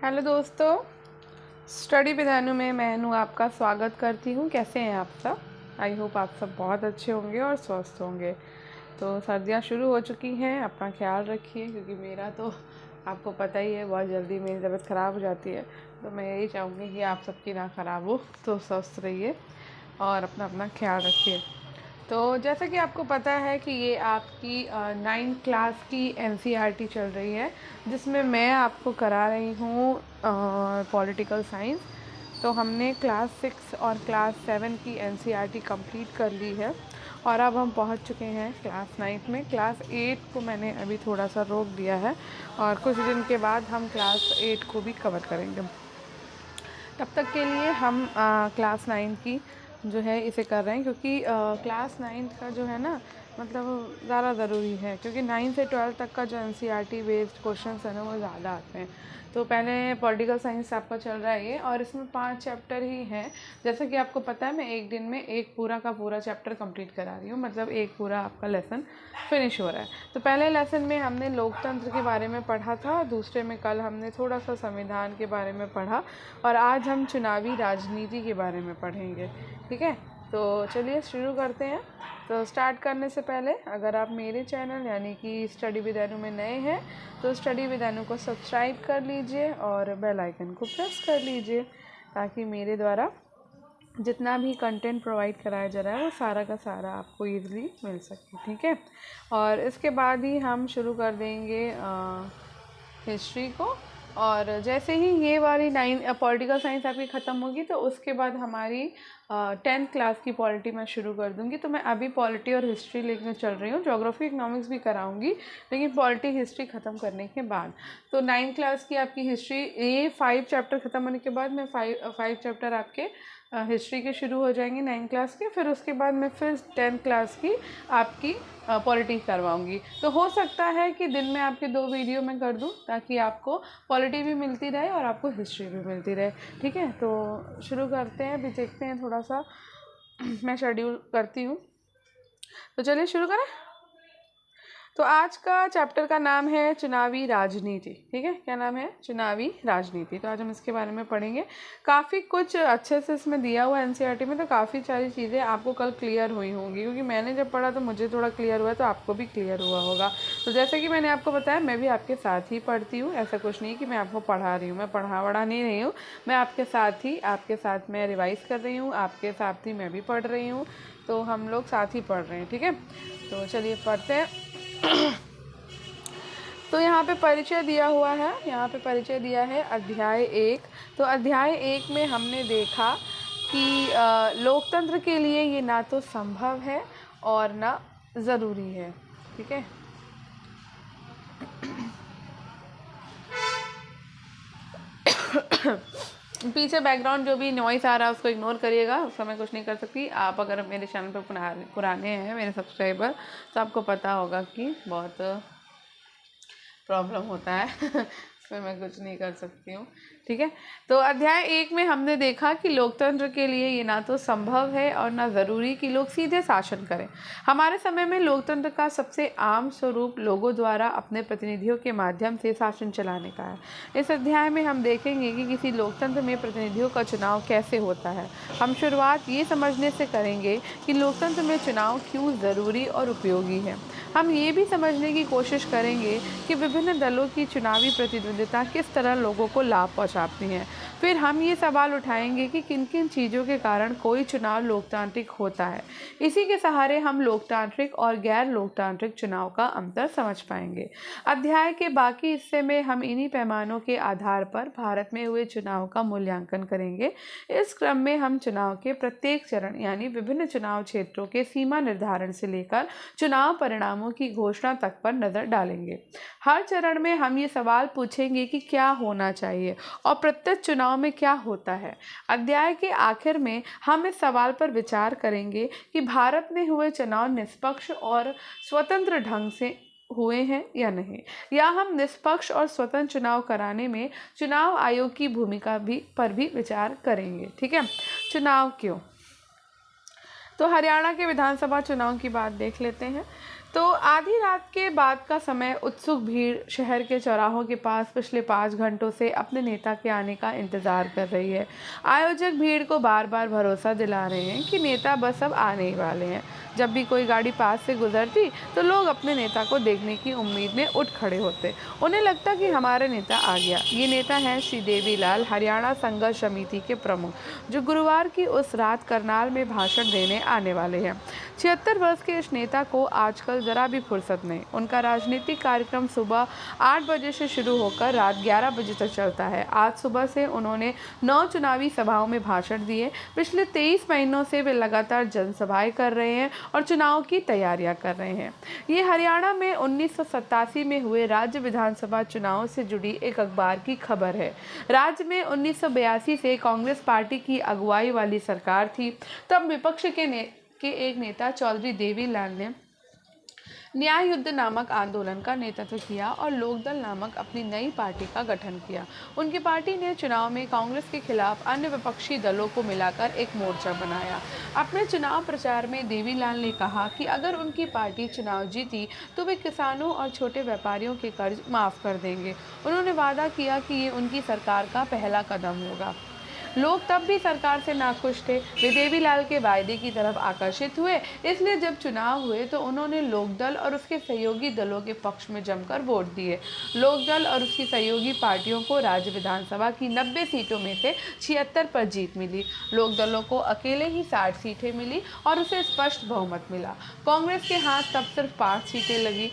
Hello दोस्तों, study with अनु में मैं अनु आपका स्वागत करती हूँ। कैसे हैं आप सब? आई होप आप सब बहुत अच्छे होंगे और स्वस्थ होंगे। तो सर्दियाँ शुरू हो चुकी हैं, अपना ख्याल रखिए क्योंकि मेरा तो आपको पता ही है बहुत जल्दी मेरी तबीयत ख़राब हो जाती है। तो मैं यही चाहूँगी कि आप सबकी ना ख़राब हो, तो स्वस्थ रहिए और अपना अपना ख्याल रखिए। तो जैसा कि आपको पता है कि ये आपकी 9th क्लास की NCERT चल रही है, जिसमें मैं आपको करा रही हूँ पॉलिटिकल साइंस। तो हमने क्लास 6 और क्लास 7 की NCERT कंप्लीट कर ली है और अब हम पहुँच चुके हैं क्लास 9 में। क्लास 8 को मैंने अभी थोड़ा सा रोक दिया है और कुछ दिन के बाद हम क्लास 8 को भी कवर करेंगे। तब तक के लिए हम क्लास 9 की जो है इसे कर रहे हैं क्योंकि क्लास 9 का जो है ना मतलब ज़्यादा ज़रूरी है, क्योंकि 9 से 12 तक का जो NCERT बेस्ड क्वेश्चंस है ना वो ज़्यादा आते हैं। तो पहले पॉलिटिकल साइंस आपका चल रहा है ये, और इसमें 5 चैप्टर ही हैं। जैसे कि आपको पता है मैं एक दिन में एक पूरा का पूरा चैप्टर कंप्लीट करा रही हूँ, मतलब एक पूरा आपका लेसन फिनिश हो रहा है। तो पहले लेसन में हमने लोकतंत्र के बारे में पढ़ा था, दूसरे में कल हमने थोड़ा सा संविधान के बारे में पढ़ा और आज हम चुनावी राजनीति के बारे में पढ़ेंगे। ठीक है, तो चलिए शुरू करते हैं। तो स्टार्ट करने से पहले अगर आप मेरे चैनल यानी कि स्टडी विद अनु में नए हैं तो स्टडी विद अनु को सब्सक्राइब कर लीजिए और बेल आइकन को प्रेस कर लीजिए, ताकि मेरे द्वारा जितना भी कंटेंट प्रोवाइड कराया जा रहा है वो सारा का सारा आपको ईज़िली मिल सके। ठीक है, और इसके बाद ही हम शुरू कर देंगे हिस्ट्री को। और जैसे ही ये वाली 9 पॉलिटिकल साइंस आपकी ख़त्म होगी तो उसके बाद हमारी 10th क्लास की पॉलिटी मैं शुरू कर दूंगी। तो मैं अभी पॉलिटी और हिस्ट्री लेकर चल रही हूँ, ज्योग्राफी इकोनॉमिक्स भी कराऊंगी, लेकिन पॉलिटी हिस्ट्री ख़त्म करने के बाद। तो 9th क्लास की आपकी हिस्ट्री ये 5 चैप्टर ख़त्म होने के बाद मैं 5 चैप्टर आपके हिस्ट्री के शुरू हो जाएंगे 9th क्लास के। फिर उसके बाद मैं फिर 10th क्लास की आपकी पॉलिटी करवाऊंगी। तो हो सकता है कि दिन में आपके 2 वीडियो मैं कर दूं, ताकि आपको पॉलिटी भी मिलती रहे और आपको हिस्ट्री भी मिलती रहे। ठीक है, तो शुरू करते हैं। अभी देखते हैं थोड़ा सा मैं शेड्यूल करती हूँ, तो चलिए शुरू करें। तो आज का चैप्टर का नाम है चुनावी राजनीति। ठीक है, क्या नाम है? चुनावी राजनीति। तो आज हम इसके बारे में पढ़ेंगे। काफ़ी कुछ अच्छे से इसमें दिया हुआ NCERT में, तो काफ़ी सारी चीज़ें आपको कल क्लियर हुई होंगी, क्योंकि मैंने जब पढ़ा तो मुझे थोड़ा क्लियर हुआ, तो आपको भी क्लियर हुआ होगा। तो जैसे कि मैंने आपको बताया, मैं भी आपके साथ ही पढ़ती हूँ। ऐसा कुछ नहीं कि मैं आपको पढ़ा रही हूँ, मैं पढ़ा नहीं रही हूँ, मैं आपके साथ मैं रिवाइज़ कर रही हूँ, आपके साथ ही मैं भी पढ़ रही हूँ। तो हम लोग साथ ही पढ़ रहे हैं। ठीक है, तो चलिए पढ़ते हैं। तो यहाँ पे परिचय दिया हुआ है, यहाँ पे परिचय दिया है अध्याय 1। तो अध्याय 1 में हमने देखा कि लोकतंत्र के लिए ये ना तो संभव है और ना ज़रूरी है। ठीक है, पीछे बैकग्राउंड जो भी नॉइस आ रहा है उसको इग्नोर करिएगा, उसका मैं कुछ नहीं कर सकती। आप अगर मेरे चैनल पर पुराने हैं मेरे सब्सक्राइबर, तो आपको पता होगा कि बहुत प्रॉब्लम होता है इसमें मैं कुछ नहीं कर सकती हूँ। ठीक है, तो अध्याय 1 में हमने देखा कि लोकतंत्र के लिए ये ना तो संभव है और ना ज़रूरी कि लोग सीधे शासन करें। हमारे समय में लोकतंत्र का सबसे आम स्वरूप लोगों द्वारा अपने प्रतिनिधियों के माध्यम से शासन चलाने का है। इस अध्याय में हम देखेंगे कि किसी लोकतंत्र में प्रतिनिधियों का चुनाव कैसे होता है। हम शुरुआत ये समझने से करेंगे कि लोकतंत्र में चुनाव क्यों ज़रूरी और उपयोगी है। हम ये भी समझने की कोशिश करेंगे कि विभिन्न दलों की चुनावी प्रतिद्वंदिता किस तरह लोगों को लाभ पहुंचाती है। फिर हम ये सवाल उठाएंगे कि किन किन चीज़ों के कारण कोई चुनाव लोकतांत्रिक होता है। इसी के सहारे हम लोकतांत्रिक और गैर लोकतांत्रिक चुनाव का अंतर समझ पाएंगे। अध्याय के बाकी हिस्से में हम इन्हीं पैमानों के आधार पर भारत में हुए चुनाव का मूल्यांकन करेंगे। इस क्रम में हम चुनाव के प्रत्येक चरण यानी विभिन्न चुनाव क्षेत्रों के सीमा निर्धारण से लेकर चुनाव परिणामों की घोषणा तक पर नजर डालेंगे। हर चरण में हम ये सवाल पूछेंगे कि क्या होना चाहिए और प्रत्येक चुनाव में क्या होता है। अध्याय के आखिर में हम इस सवाल पर विचार करेंगे कि भारत में हुए चुनाव निष्पक्ष और स्वतंत्र ढंग से हुए हैं या नहीं, या हम निष्पक्ष और स्वतंत्र चुनाव कराने में चुनाव आयोग की भूमिका पर भी विचार करेंगे। ठीक है, चुनाव क्यों? तो हरियाणा के विधानसभा चुनाव की बात देख लेते हैं। तो आधी रात के बाद का समय उत्सुक भीड़ शहर के चौराहों के पास पिछले 5 घंटों से अपने नेता के आने का इंतजार कर रही है। आयोजक भीड़ को बार बार भरोसा दिला रहे हैं कि नेता बस अब आने ही वाले हैं। जब भी कोई गाड़ी पास से गुजरती तो लोग अपने नेता को देखने की उम्मीद में उठ खड़े होते। उन्हें लगता कि हमारा नेता आ गया। ये नेता हैं श्री देवीलाल, हरियाणा संघर्ष समिति के प्रमुख, जो गुरुवार की उस रात करनाल में भाषण देने आने वाले हैं। 76 वर्ष के इस नेता को आजकल जरा भी फुर्सत नहीं। उनका राजनीतिक कार्यक्रम सुबह 8 बजे से शुरू होकर रात 11 बजे तक चलता है। आज सुबह से उन्होंने 9 चुनावी सभाओं में भाषण दिए। पिछले 23 महीनों से वे लगातार जनसभाएं कर रहे हैं और चुनाव की तैयारियां कर रहे हैं। ये हरियाणा में 1987 में हुए राज्य विधानसभा चुनाव से जुड़ी एक अखबार की खबर है। राज्य में 1982 से कांग्रेस पार्टी की अगुवाई वाली सरकार थी। तब विपक्ष के एक नेता चौधरी देवीलाल ने न्याय युद्ध नामक आंदोलन का नेतृत्व किया और लोकदल नामक अपनी नई पार्टी का गठन किया। उनकी पार्टी ने चुनाव में कांग्रेस के खिलाफ अन्य विपक्षी दलों को मिलाकर एक मोर्चा बनाया। अपने चुनाव प्रचार में देवीलाल ने कहा कि अगर उनकी पार्टी चुनाव जीती तो वे किसानों और छोटे व्यापारियों के कर्ज माफ़ कर देंगे। उन्होंने वादा किया कि ये उनकी सरकार का पहला कदम होगा। लोग तब भी सरकार से नाखुश थे। वे देवीलाल के वायदे की तरफ आकर्षित हुए। इसलिए जब चुनाव हुए तो उन्होंने लोकदल और उसके सहयोगी दलों के पक्ष में जमकर वोट दिए। लोकदल और उसकी सहयोगी पार्टियों को राज्य विधानसभा की 90 सीटों में से 76 पर जीत मिली। लोकदलों को अकेले ही 60 सीटें मिली और उसे स्पष्ट बहुमत मिला। कांग्रेस के हाथ तब सिर्फ 5 सीटें लगी।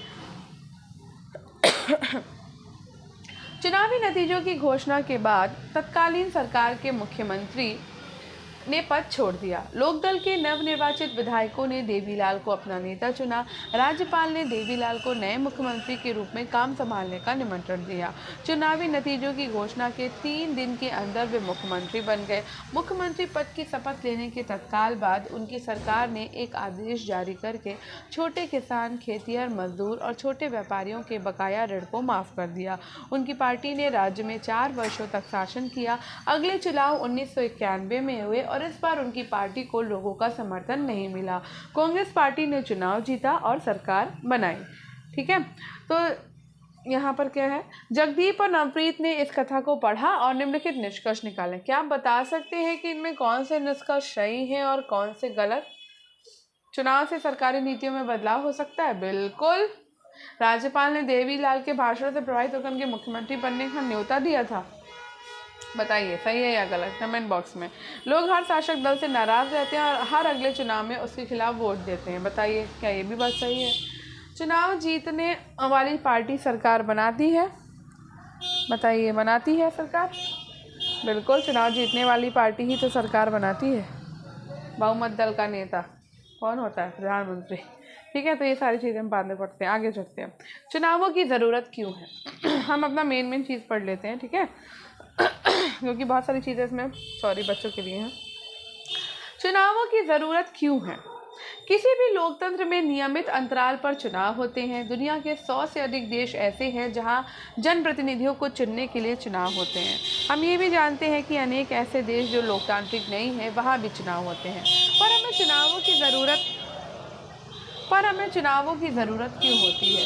चुनावी नतीजों की घोषणा के बाद तत्कालीन सरकार के मुख्यमंत्री ने पद छोड़ दिया। लोकदल के नवनिर्वाचित विधायकों ने देवीलाल को अपना नेता चुना। राज्यपाल ने देवीलाल को नए मुख्यमंत्री के रूप में काम संभालने का निमंत्रण दिया। चुनावी नतीजों की घोषणा के 3 दिन के अंदर वे मुख्यमंत्री बन गए। मुख्यमंत्री पद की शपथ लेने के तत्काल बाद उनकी सरकार ने एक आदेश जारी करके छोटे किसान, खेतिहर मजदूर और छोटे व्यापारियों के बकाया ऋण को माफ़ कर दिया। उनकी पार्टी ने राज्य में 4 वर्षों तक शासन किया। अगले चुनाव 1991 में हुए और इस बार उनकी पार्टी को लोगों का समर्थन नहीं मिला। कांग्रेस पार्टी ने चुनाव जीता और सरकार बनाई। ठीक है, तो यहाँ पर क्या है, जगदीप और नवप्रीत ने इस कथा को पढ़ा और निम्नलिखित निष्कर्ष निकाले। क्या आप बता सकते हैं कि इनमें कौन से निष्कर्ष सही हैं और कौन से गलत? चुनाव से सरकारी नीतियों में बदलाव हो सकता है। बिल्कुल। राज्यपाल ने देवीलाल के भाषण से प्रभावित होकर उनके मुख्यमंत्री बनने का न्योता दिया था। बताइए सही है या गलत, कमेंट बॉक्स में। लोग हर शासक दल से नाराज रहते हैं और हर अगले चुनाव में उसके खिलाफ वोट देते हैं। बताइए क्या ये भी बात सही है? चुनाव जीतने वाली पार्टी सरकार बनाती है। बताइए बनाती है सरकार? बिल्कुल, चुनाव जीतने वाली पार्टी ही तो सरकार बनाती है। बहुमत दल का नेता कौन होता है? प्रधानमंत्री। ठीक है, तो ये सारी चीज़ें हम बाद में पढ़ते हैं। आगे चलते हैं। चुनावों की ज़रूरत क्यों है? हम अपना मेन चीज़ पढ़ लेते हैं। ठीक है, क्योंकि बहुत सारी चीज़ें इसमें बच्चों के लिए हैं। चुनावों की ज़रूरत क्यों है? किसी भी लोकतंत्र में नियमित अंतराल पर चुनाव होते हैं। दुनिया के 100 से अधिक देश ऐसे हैं जहां जनप्रतिनिधियों को चुनने के लिए चुनाव होते हैं। हम ये भी जानते हैं कि अनेक ऐसे देश जो लोकतांत्रिक नहीं हैं वहां भी चुनाव होते हैं। पर हमें चुनावों की ज़रूरत क्यों होती है?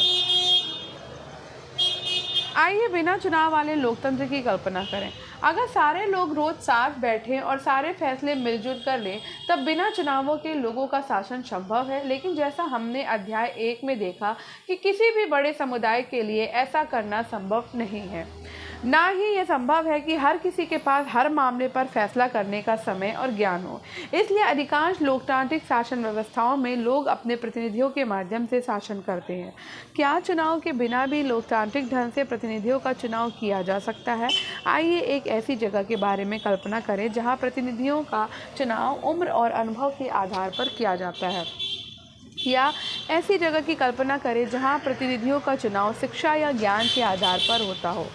आइए बिना चुनाव वाले लोकतंत्र की कल्पना करें। अगर सारे लोग रोज साथ बैठें और सारे फैसले मिलजुल कर लें तब बिना चुनावों के लोगों का शासन संभव है। लेकिन जैसा हमने अध्याय 1 में देखा कि किसी भी बड़े समुदाय के लिए ऐसा करना संभव नहीं है। ना ही ये संभव है कि हर किसी के पास हर मामले पर फैसला करने का समय और ज्ञान हो। इसलिए अधिकांश लोकतांत्रिक शासन व्यवस्थाओं में लोग अपने प्रतिनिधियों के माध्यम से शासन करते हैं। क्या चुनाव के बिना भी लोकतांत्रिक ढंग से प्रतिनिधियों का चुनाव किया जा सकता है? आइए एक ऐसी जगह के बारे में कल्पना करें जहां प्रतिनिधियों का चुनाव उम्र और अनुभव के आधार पर किया जाता है। या ऐसी जगह की कल्पना करें जहां प्रतिनिधियों का चुनाव शिक्षा या ज्ञान के आधार पर होता हो।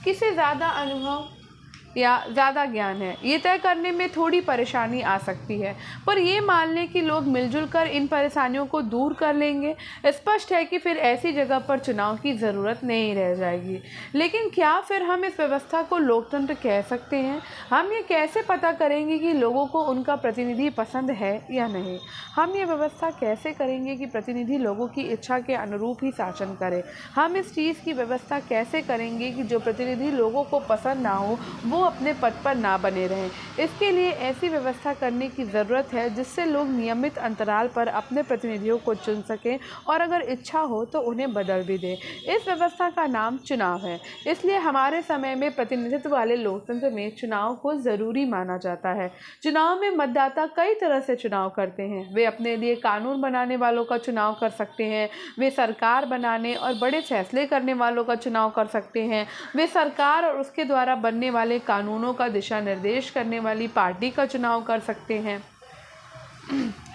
किसे ज़्यादा अनुभव या ज़्यादा ज्ञान है, ये तय करने में थोड़ी परेशानी आ सकती है, पर ये मान लें कि लोग मिलजुल कर इन परेशानियों को दूर कर लेंगे, स्पष्ट है कि फिर ऐसी जगह पर चुनाव की ज़रूरत नहीं रह जाएगी। लेकिन क्या फिर हम इस व्यवस्था को लोकतंत्र कह सकते हैं? हम ये कैसे पता करेंगे कि लोगों को उनका प्रतिनिधि पसंद है या नहीं? हम ये व्यवस्था कैसे करेंगे कि प्रतिनिधि लोगों की इच्छा के अनुरूप ही शासन करे? हम इस चीज़ की व्यवस्था कैसे करेंगे कि जो प्रतिनिधि लोगों को पसंद ना हो वो अपने पद पर ना बने रहें? इसके लिए ऐसी व्यवस्था करने की ज़रूरत है जिससे लोग नियमित अंतराल पर अपने प्रतिनिधियों को चुन सकें और अगर इच्छा हो तो उन्हें बदल भी दें। इस व्यवस्था का नाम चुनाव है। इसलिए हमारे समय में प्रतिनिधित्व वाले लोकतंत्र में चुनाव को ज़रूरी माना जाता है। चुनाव में मतदाता कई तरह से चुनाव करते हैं। वे अपने लिए कानून बनाने वालों का चुनाव कर सकते हैं, वे सरकार बनाने और बड़े फैसले करने वालों का चुनाव कर सकते हैं, वे सरकार और उसके द्वारा बनने वाले कानूनों का दिशा निर्देश करने वाली पार्टी का चुनाव कर सकते हैं।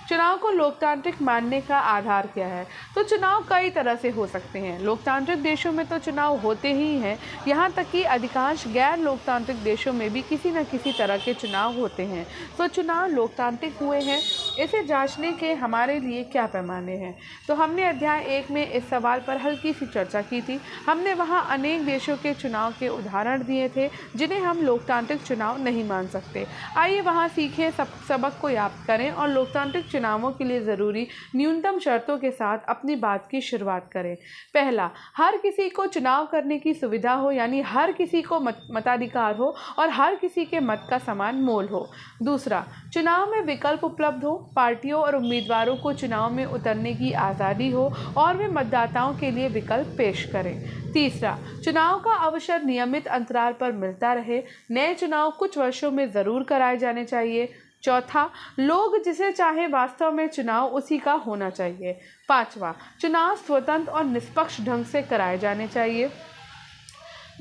चुनाव को लोकतांत्रिक मानने का आधार क्या है? तो चुनाव कई तरह से हो सकते हैं। लोकतांत्रिक देशों में तो चुनाव होते ही हैं, यहाँ तक कि अधिकांश गैर लोकतांत्रिक देशों में भी किसी न किसी तरह के चुनाव होते हैं। तो चुनाव लोकतांत्रिक हुए हैं, इसे जांचने के हमारे लिए क्या पैमाने हैं? तो हमने अध्याय 1 में इस सवाल पर हल्की सी चर्चा की थी। हमने वहाँ अनेक देशों के चुनाव के उदाहरण दिए थे जिन्हें हम लोकतांत्रिक चुनाव नहीं मान सकते। आइए वहाँ सीखें, सबक को याद करें और लोकतांत्रिक चुनावों के लिए ज़रूरी न्यूनतम शर्तों के साथ अपनी बात की शुरुआत करें। पहला, हर किसी को चुनाव करने की सुविधा हो, यानी हर किसी को मताधिकार हो और हर किसी के मत का समान मोल हो। दूसरा, चुनाव में विकल्प उपलब्ध हो, पार्टियों और उम्मीदवारों को चुनाव में उतरने की आज़ादी हो और वे मतदाताओं के लिए विकल्प पेश करें। तीसरा, चुनाव का अवसर नियमित अंतराल पर मिलता रहे, नए चुनाव कुछ वर्षों में ज़रूर कराए जाने चाहिए। चौथा, लोग जिसे चाहे वास्तव में चुनाव उसी का होना चाहिए। पांचवा, चुनाव स्वतंत्र और निष्पक्ष ढंग से कराए जाने चाहिए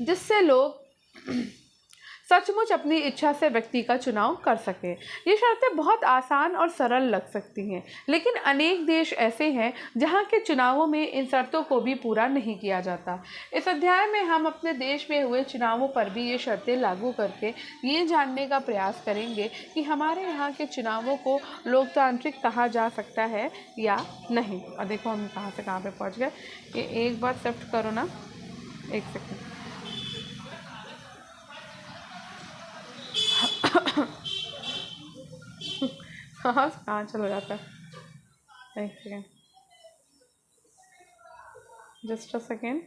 जिससे लोग सचमुच अपनी इच्छा से व्यक्ति का चुनाव कर सकें। ये शर्तें बहुत आसान और सरल लग सकती हैं, लेकिन अनेक देश ऐसे हैं जहां के चुनावों में इन शर्तों को भी पूरा नहीं किया जाता। इस अध्याय में हम अपने देश में हुए चुनावों पर भी ये शर्तें लागू करके ये जानने का प्रयास करेंगे कि हमारे यहाँ के चुनावों को लोकतांत्रिक कहा जा सकता है या नहीं। और देखो हम कहाँ से कहाँ पे पहुँच गए। ये एक बार शिफ्ट करो ना, एक सेकेंड। हाँ कहाँ चला जाता है, एक सेकेंड, जस्ट अ सेकेंड।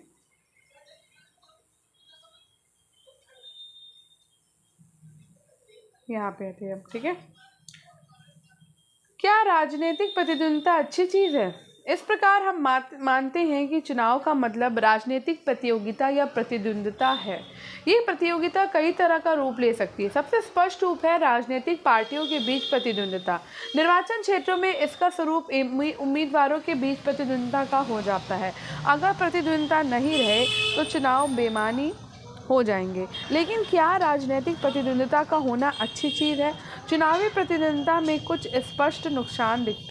यहाँ पे आती है अब, ठीक है। क्या राजनीतिक प्रतिद्वंद्विता अच्छी चीज़ है? इस प्रकार हम मानते हैं कि चुनाव का मतलब राजनीतिक प्रतियोगिता या प्रतिद्वंद्विता है। ये प्रतियोगिता कई तरह का रूप ले सकती है। सबसे स्पष्ट रूप है राजनीतिक पार्टियों के बीच प्रतिद्वंद्विता। निर्वाचन क्षेत्रों में इसका स्वरूप उम्मीदवारों के बीच प्रतिद्वंद्विता का हो जाता है। अगर प्रतिद्वंद्विता नहीं रहे तो चुनाव बेमानी हो जाएंगे। लेकिन क्या राजनीतिक प्रतिद्वंद्विता का होना अच्छी चीज़ है? चुनावी प्रतिद्वंद्विता में कुछ स्पष्ट नुकसान दिखते हैं।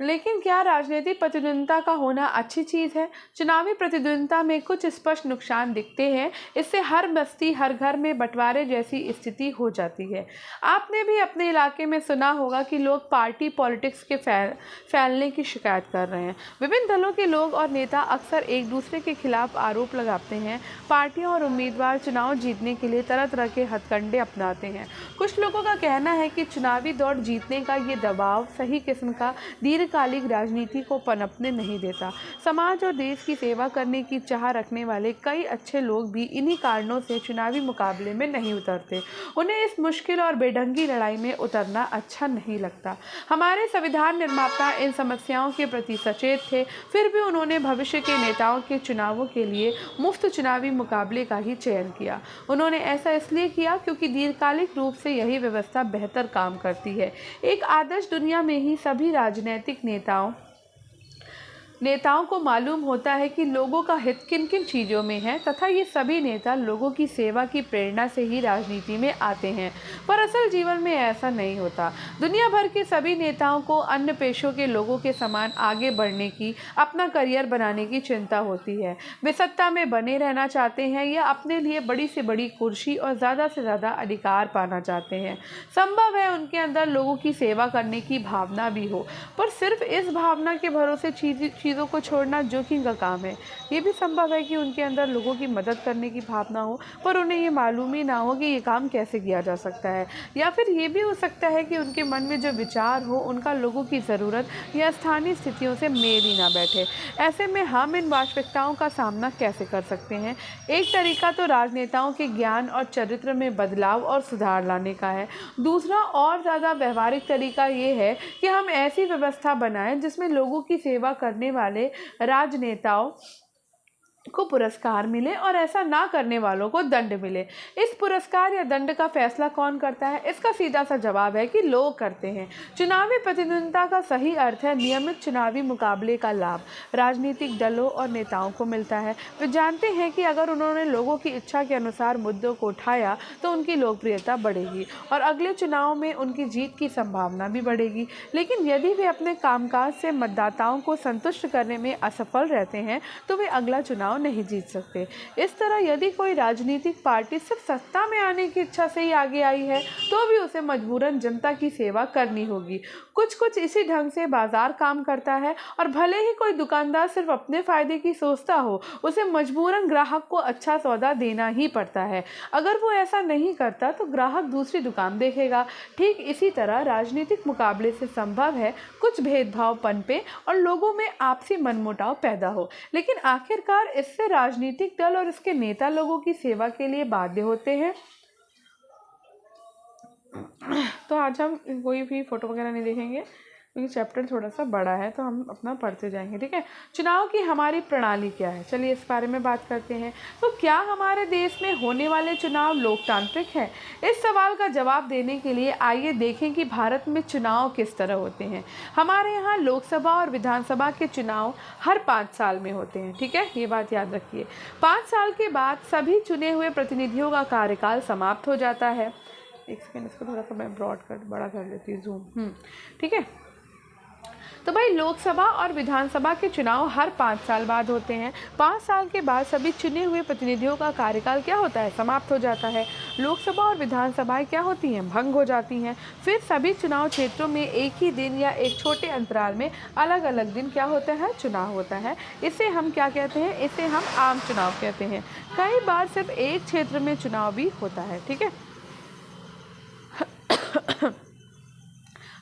लेकिन क्या राजनीतिक प्रतिद्वंद्विता का होना अच्छी चीज़ है? चुनावी प्रतिद्वंद्विता में कुछ स्पष्ट नुकसान दिखते हैं। इससे हर बस्ती हर घर में बंटवारे जैसी स्थिति हो जाती है। आपने भी अपने इलाके में सुना होगा कि लोग पार्टी पॉलिटिक्स के फैलने की शिकायत कर रहे हैं। विभिन्न दलों के लोग और नेता अक्सर एक दूसरे के खिलाफ आरोप लगाते हैं। पार्टियां और उम्मीदवार चुनाव जीतने के लिए तरह तरह के हथकंडे अपनाते हैं। कुछ लोगों का कहना है कि चुनावी दौड़ जीतने का ये दबाव सही किस्म का दीर्घकालिक राजनीति को पनपने नहीं देता। समाज और देश की सेवा करने की चाह रखने वाले कई अच्छे लोग भी इन्हीं कारणों से चुनावी मुकाबले में नहीं उतरते। उन्हें इस मुश्किल और बेढंगी लड़ाई में उतरना अच्छा नहीं लगता। हमारे संविधान निर्माता इन समस्याओं के प्रति सचेत थे, फिर भी उन्होंने भविष्य के नेताओं के चुनावों के लिए मुफ्त चुनावी मुकाबले का ही चयन किया। उन्होंने ऐसा इसलिए किया क्योंकि दीर्घकालिक रूप से यही व्यवस्था बेहतर काम करती है। एक आदर्श दुनिया में ही सभी राजनीतिक नेताओं नेताओं को मालूम होता है कि लोगों का हित किन किन चीज़ों में है तथा ये सभी नेता लोगों की सेवा की प्रेरणा से ही राजनीति में आते हैं, पर असल जीवन में ऐसा नहीं होता। दुनिया भर के सभी नेताओं को अन्य पेशों के लोगों के समान आगे बढ़ने की, अपना करियर बनाने की चिंता होती है। वे सत्ता में बने रहना चाहते हैं या अपने लिए बड़ी से बड़ी कुर्सी और ज़्यादा से ज़्यादा अधिकार पाना चाहते हैं। संभव है उनके अंदर लोगों की सेवा करने की भावना भी हो, पर सिर्फ इस भावना के भरोसे चीज़ों को छोड़ना जोखिम का काम है। ये भी संभव है कि उनके अंदर लोगों की मदद करने की भावना हो, पर उन्हें ये मालूम ही ना हो कि ये काम कैसे किया जा सकता है। या फिर ये भी हो सकता है कि उनके मन में जो विचार हो उनका लोगों की ज़रूरत या स्थानीय स्थितियों से मेल ही ना बैठे। ऐसे में हम इन वास्तविकताओं का सामना कैसे कर सकते हैं? एक तरीका तो राजनेताओं के ज्ञान और चरित्र में बदलाव और सुधार लाने का है। दूसरा और ज़्यादा व्यवहारिक तरीका ये है कि हम ऐसी व्यवस्था बनाएं जिसमें लोगों की सेवा करने वाले राजनेताओं को पुरस्कार मिले और ऐसा ना करने वालों को दंड मिले। इस पुरस्कार या दंड का फैसला कौन करता है? इसका सीधा सा जवाब है कि लोग करते हैं। चुनावी प्रतिद्वंद्विता का सही अर्थ है नियमित चुनावी मुकाबले का लाभ राजनीतिक दलों और नेताओं को मिलता है। वे जानते हैं कि अगर उन्होंने लोगों की इच्छा के अनुसार मुद्दों को उठाया तो उनकी लोकप्रियता बढ़ेगी और अगले चुनाव में उनकी जीत की संभावना भी बढ़ेगी। लेकिन यदि वे अपने कामकाज से मतदाताओं को संतुष्ट करने में असफल रहते हैं तो वे अगला चुनाव नहीं जीत सकते। इस तरह यदि कोई राजनीतिक पार्टी सिर्फ सत्ता में आने की इच्छा से ही आगे आई है तो भी उसे मजबूरन जनता की सेवा करनी होगी। कुछ इसी ढंग से बाजार काम करता है और भले ही कोई दुकानदार सिर्फ अपने फायदे की सोचता हो, उसे मजबूरन ग्राहक को अच्छा सौदा देना ही पड़ता है। अगर वो ऐसा नहीं करता तो ग्राहक दूसरी दुकान देखेगा। ठीक इसी तरह राजनीतिक मुकाबले से संभव है कुछ भेदभाव पनपे और लोगों में आपसी मनमुटाव पैदा हो, लेकिन आखिरकार इससे राजनीतिक दल और इसके नेता लोगों की सेवा के लिए बाध्य होते हैं। तो आज हम कोई भी फोटो वगैरह नहीं देखेंगे क्योंकि चैप्टर थोड़ा सा बड़ा है, तो हम अपना पढ़ते जाएंगे। ठीक है, चुनाव की हमारी प्रणाली क्या है, चलिए इस बारे में बात करते हैं। तो क्या हमारे देश में होने वाले चुनाव लोकतांत्रिक है? इस सवाल का जवाब देने के लिए आइए देखें कि भारत में चुनाव किस तरह होते हैं। हमारे यहाँ लोकसभा और विधानसभा के चुनाव हर 5 साल में होते हैं। ठीक है, ये बात याद रखिए। 5 साल के बाद सभी चुने हुए प्रतिनिधियों का कार्यकाल समाप्त हो जाता है। एक सेकेंड, इसको थोड़ा सा मैं बड़ा कर लेती हूँ, जूम। ठीक है, तो भाई लोकसभा और विधानसभा के चुनाव हर 5 साल बाद होते हैं। 5 साल के बाद सभी चुने हुए प्रतिनिधियों का कार्यकाल क्या होता है? समाप्त हो जाता है। लोकसभा और विधानसभाएं क्या होती हैं? भंग हो जाती हैं। फिर सभी चुनाव क्षेत्रों में एक ही दिन या एक छोटे अंतराल में अलग अलग दिन क्या होता है? चुनाव होता है। इसे हम क्या कहते हैं? इसे हम आम चुनाव कहते हैं। कई बार सिर्फ एक क्षेत्र में चुनाव भी होता है। ठीक है,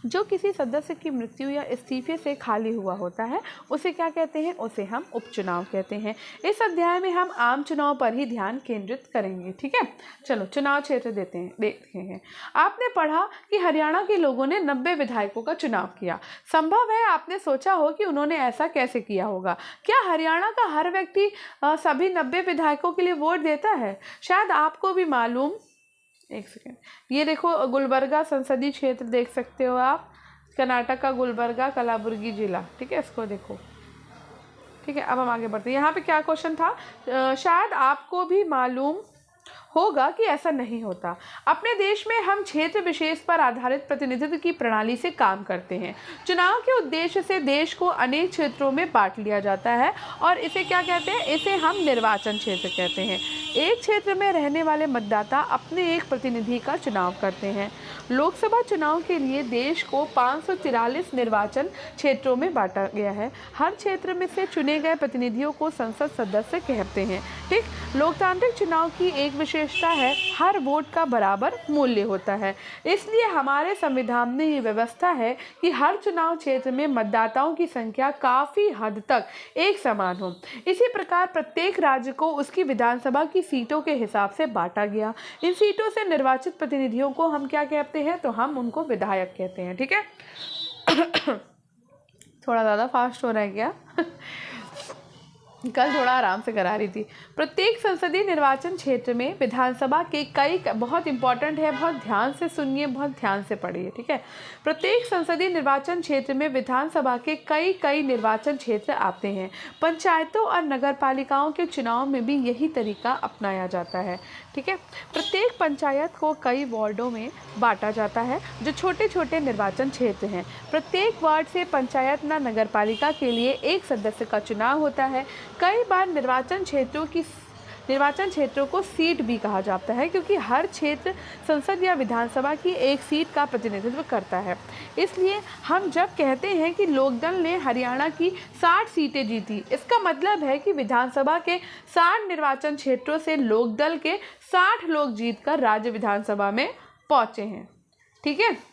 जो किसी सदस्य की मृत्यु या इस्तीफे से खाली हुआ होता है उसे क्या कहते हैं? उसे हम उपचुनाव कहते हैं। इस अध्याय में हम आम चुनाव पर ही ध्यान केंद्रित करेंगे। ठीक है, चलो चुनाव क्षेत्र देखते हैं। आपने पढ़ा कि हरियाणा के लोगों ने 90 विधायकों का चुनाव किया। संभव है आपने सोचा हो कि उन्होंने ऐसा कैसे किया होगा। क्या हरियाणा का हर व्यक्ति सभी 90 विधायकों के लिए वोट देता है? शायद आपको भी मालूम, एक सेकेंड, ये देखो गुलबर्गा संसदीय क्षेत्र देख सकते हो आप, कर्नाटक का गुलबर्गा कलाबुर्गी जिला। ठीक है, इसको देखो। ठीक है, अब हम आगे बढ़ते हैं। यहाँ पे क्या क्वेश्चन था? शायद आपको भी मालूम होगा कि ऐसा नहीं होता। अपने देश में हम क्षेत्र विशेष पर आधारित प्रतिनिधित्व की प्रणाली से काम करते हैं। चुनाव के उद्देश्य से देश को अनेक क्षेत्रों में बांट लिया जाता है और इसे क्या कहते हैं? इसे हम निर्वाचन क्षेत्र कहते हैं। एक क्षेत्र में रहने वाले मतदाता अपने एक प्रतिनिधि का चुनाव करते हैं। लोकसभा चुनाव के लिए देश को 543 निर्वाचन क्षेत्रों में बांटा गया है। हर क्षेत्र में से चुने गए प्रतिनिधियों को संसद सदस्य कहते हैं। ठीक, लोकतांत्रिक चुनाव की एक विशेषता है हर वोट का बराबर मूल्य होता है। इसलिए हमारे संविधान में ये व्यवस्था है कि हर चुनाव क्षेत्र में मतदाताओं की संख्या काफ़ी हद तक एक समान हो। इसी प्रकार प्रत्येक राज्य को उसकी विधानसभा की सीटों के हिसाब से बांटा गया। इन सीटों से निर्वाचित प्रतिनिधियों को हम क्या कहते हैं? तो हम उनको विधायक कहते हैं। ठीक है, थोड़ा ज़्यादा फास्ट हो रहा है क्या? कल थोड़ा आराम से करा रही थी। प्रत्येक संसदीय निर्वाचन क्षेत्र में विधानसभा के कई, बहुत इंपॉर्टेंट है, बहुत ध्यान से सुनिए, बहुत ध्यान से पढ़िए, ठीक है। प्रत्येक संसदीय निर्वाचन क्षेत्र में विधानसभा के कई निर्वाचन क्षेत्र आते हैं। पंचायतों और नगर पालिकाओं के चुनाव में भी यही तरीका अपनाया जाता है, ठीक है। प्रत्येक पंचायत को कई वार्डों में बांटा जाता है जो छोटे छोटे निर्वाचन क्षेत्र हैं। प्रत्येक वार्ड से पंचायत न नगर पालिका के लिए एक सदस्य का चुनाव होता है। कई बार निर्वाचन क्षेत्रों को सीट भी कहा जाता है, क्योंकि हर क्षेत्र संसद या विधानसभा की एक सीट का प्रतिनिधित्व करता है। इसलिए हम जब कहते हैं कि लोकदल ने हरियाणा की 60 सीटें जीती, इसका मतलब है कि विधानसभा के 60 निर्वाचन क्षेत्रों से लोकदल के 60 लोग जीतकर राज्य विधानसभा में पहुंचे हैं, ठीक है।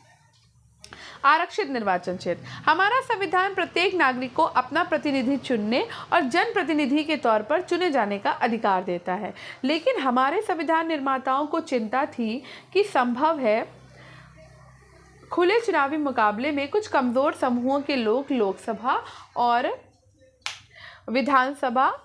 आरक्षित निर्वाचन क्षेत्र। हमारा संविधान प्रत्येक नागरिक को अपना प्रतिनिधि चुनने और जनप्रतिनिधि के तौर पर चुने जाने का अधिकार देता है, लेकिन हमारे संविधान निर्माताओं को चिंता थी कि संभव है खुले चुनावी मुकाबले में कुछ कमजोर समूहों के लोग लोकसभा और विधानसभा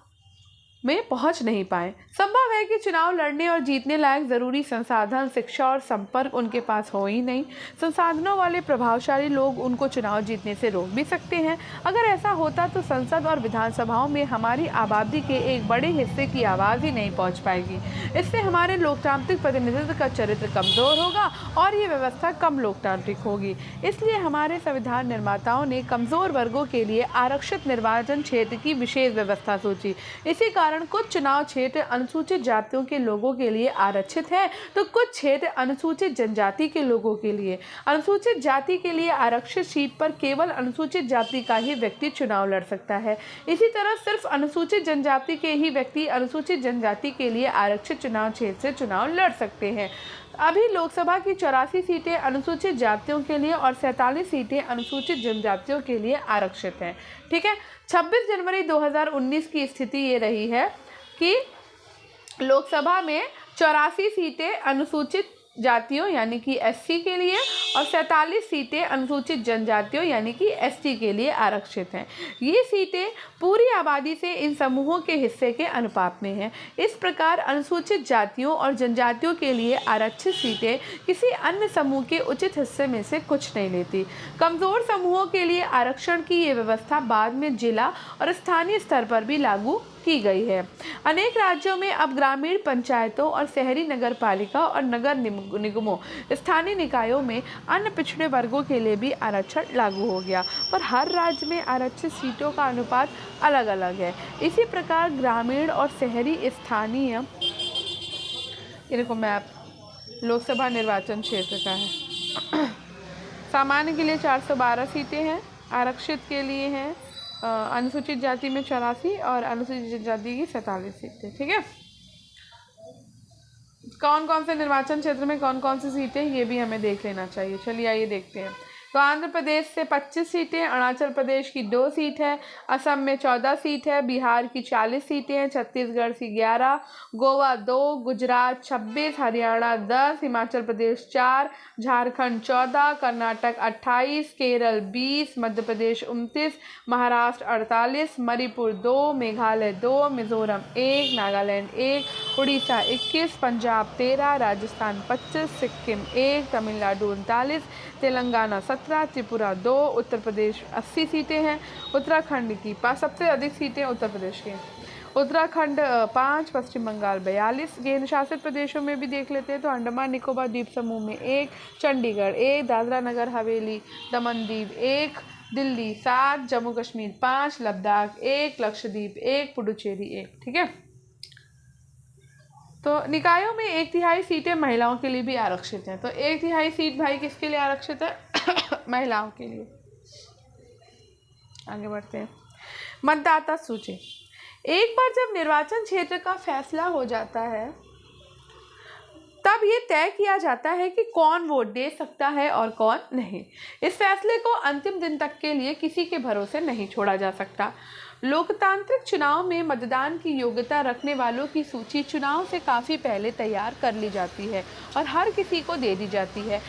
में पहुंच नहीं पाए। संभव है कि चुनाव लड़ने और जीतने लायक ज़रूरी संसाधन, शिक्षा और संपर्क उनके पास हो ही नहीं। संसाधनों वाले प्रभावशाली लोग उनको चुनाव जीतने से रोक भी सकते हैं। अगर ऐसा होता तो संसद और विधानसभाओं में हमारी आबादी के एक बड़े हिस्से की आवाज़ ही नहीं पहुंच पाएगी। इससे हमारे लोकतांत्रिक प्रतिनिधित्व का चरित्र कमज़ोर होगा और ये व्यवस्था कम लोकतांत्रिक होगी। इसलिए हमारे संविधान निर्माताओं ने कमज़ोर वर्गों के लिए आरक्षित निर्वाचन क्षेत्र की विशेष व्यवस्था सोची। इसी कारण कुछ चुनाव क्षेत्र अनुसूचित जातियों के लोगों के लिए आरक्षित है, तो कुछ क्षेत्र अनुसूचित जनजाति के लोगों के लिए। अनुसूचित जाति के लिए आरक्षित सीट पर केवल अनुसूचित जाति का ही व्यक्ति चुनाव लड़ सकता है। इसी तरह सिर्फ अनुसूचित जनजाति के ही व्यक्ति अनुसूचित जनजाति के लिए आरक्षित चुनाव क्षेत्र से चुनाव लड़ सकते हैं। अभी लोकसभा की 84 सीटें अनुसूचित जातियों के लिए और 47 सीटें अनुसूचित जनजातियों के लिए आरक्षित हैं, ठीक है। 26 जनवरी 2019 की स्थिति ये रही है कि लोकसभा में 84 सीटें अनुसूचित जातियों यानी कि एससी के लिए और 47 सीटें अनुसूचित जनजातियों यानी कि एसटी के लिए आरक्षित हैं। ये सीटें पूरी आबादी से इन समूहों के हिस्से के अनुपात में हैं। इस प्रकार अनुसूचित जातियों और जनजातियों के लिए आरक्षित सीटें किसी अन्य समूह के उचित हिस्से में से कुछ नहीं लेती। कमज़ोर समूहों के लिए आरक्षण की ये व्यवस्था बाद में जिला और स्थानीय स्तर पर भी लागू की गई है। अनेक राज्यों में अब ग्रामीण पंचायतों और शहरी नगर पालिका और नगर निगमों, स्थानीय निकायों में अन्य पिछड़े वर्गों के लिए भी आरक्षण लागू हो गया, पर हर राज्य में आरक्षित सीटों का अनुपात अलग अलग है। इसी प्रकार ग्रामीण और शहरी स्थानीय, ये देखो मैप लोकसभा निर्वाचन क्षेत्र का है। सामान्य के लिए 412 सीटें हैं, आरक्षित के लिए हैं अनुसूचित जाति में 84 और अनुसूचित जनजाति की 47 सीटें, ठीक है। कौन कौन से निर्वाचन क्षेत्र में कौन कौन सी सीटें, ये भी हमें देख लेना चाहिए। चलिए आइए देखते हैं। तो आंध्र प्रदेश से 25 सीटें, अरुणाचल प्रदेश की 2 सीट है, असम में 14 सीट है, बिहार की 40 सीटें हैं, छत्तीसगढ़ की 11, गोवा 2, गुजरात 26, हरियाणा 10, हिमाचल प्रदेश 4, झारखंड 14, कर्नाटक 28, केरल 20, मध्य प्रदेश 29, महाराष्ट्र 48, मणिपुर 2, मेघालय 2, मिजोरम 1, नागालैंड 1, उड़ीसा 21, पंजाब 13, राजस्थान 25, सिक्किम 1, तमिलनाडु 39, तेलंगाना 17, त्रिपुरा 2, उत्तर प्रदेश 80 सीटें हैं, उत्तराखंड की सबसे अधिक सीटें उत्तर प्रदेश की, उत्तराखंड 5, पश्चिम बंगाल 42। केंद्र शासित प्रदेशों में भी देख लेते हैं तो अंडमान निकोबार द्वीप समूह में 1, चंडीगढ़ 1, दादरा नगर हवेली दमन दीव 1, दिल्ली 7, जम्मू कश्मीर 5, लद्दाख 1, लक्षद्वीप 1, पुडुचेरी 1, ठीक है। तो निकायों में 1/3 सीटें महिलाओं के लिए भी आरक्षित हैं। तो 1/3 सीट भाई किसके लिए आरक्षित है? महिलाओं के लिए। आगे बढ़ते हैं। मतदाता सूची। एक बार जब निर्वाचन क्षेत्र का फैसला हो जाता है तब ये तय किया जाता है कि कौन वोट दे सकता है और कौन नहीं। इस फैसले को अंतिम दिन तक के लिए किसी के भरोसे नहीं छोड़ा जा सकता। लोकतांत्रिक चुनाव में मतदान की योग्यता रखने वालों की सूची चुनाव से काफ़ी पहले तैयार कर ली जाती है और हर किसी को दे दी जाती है।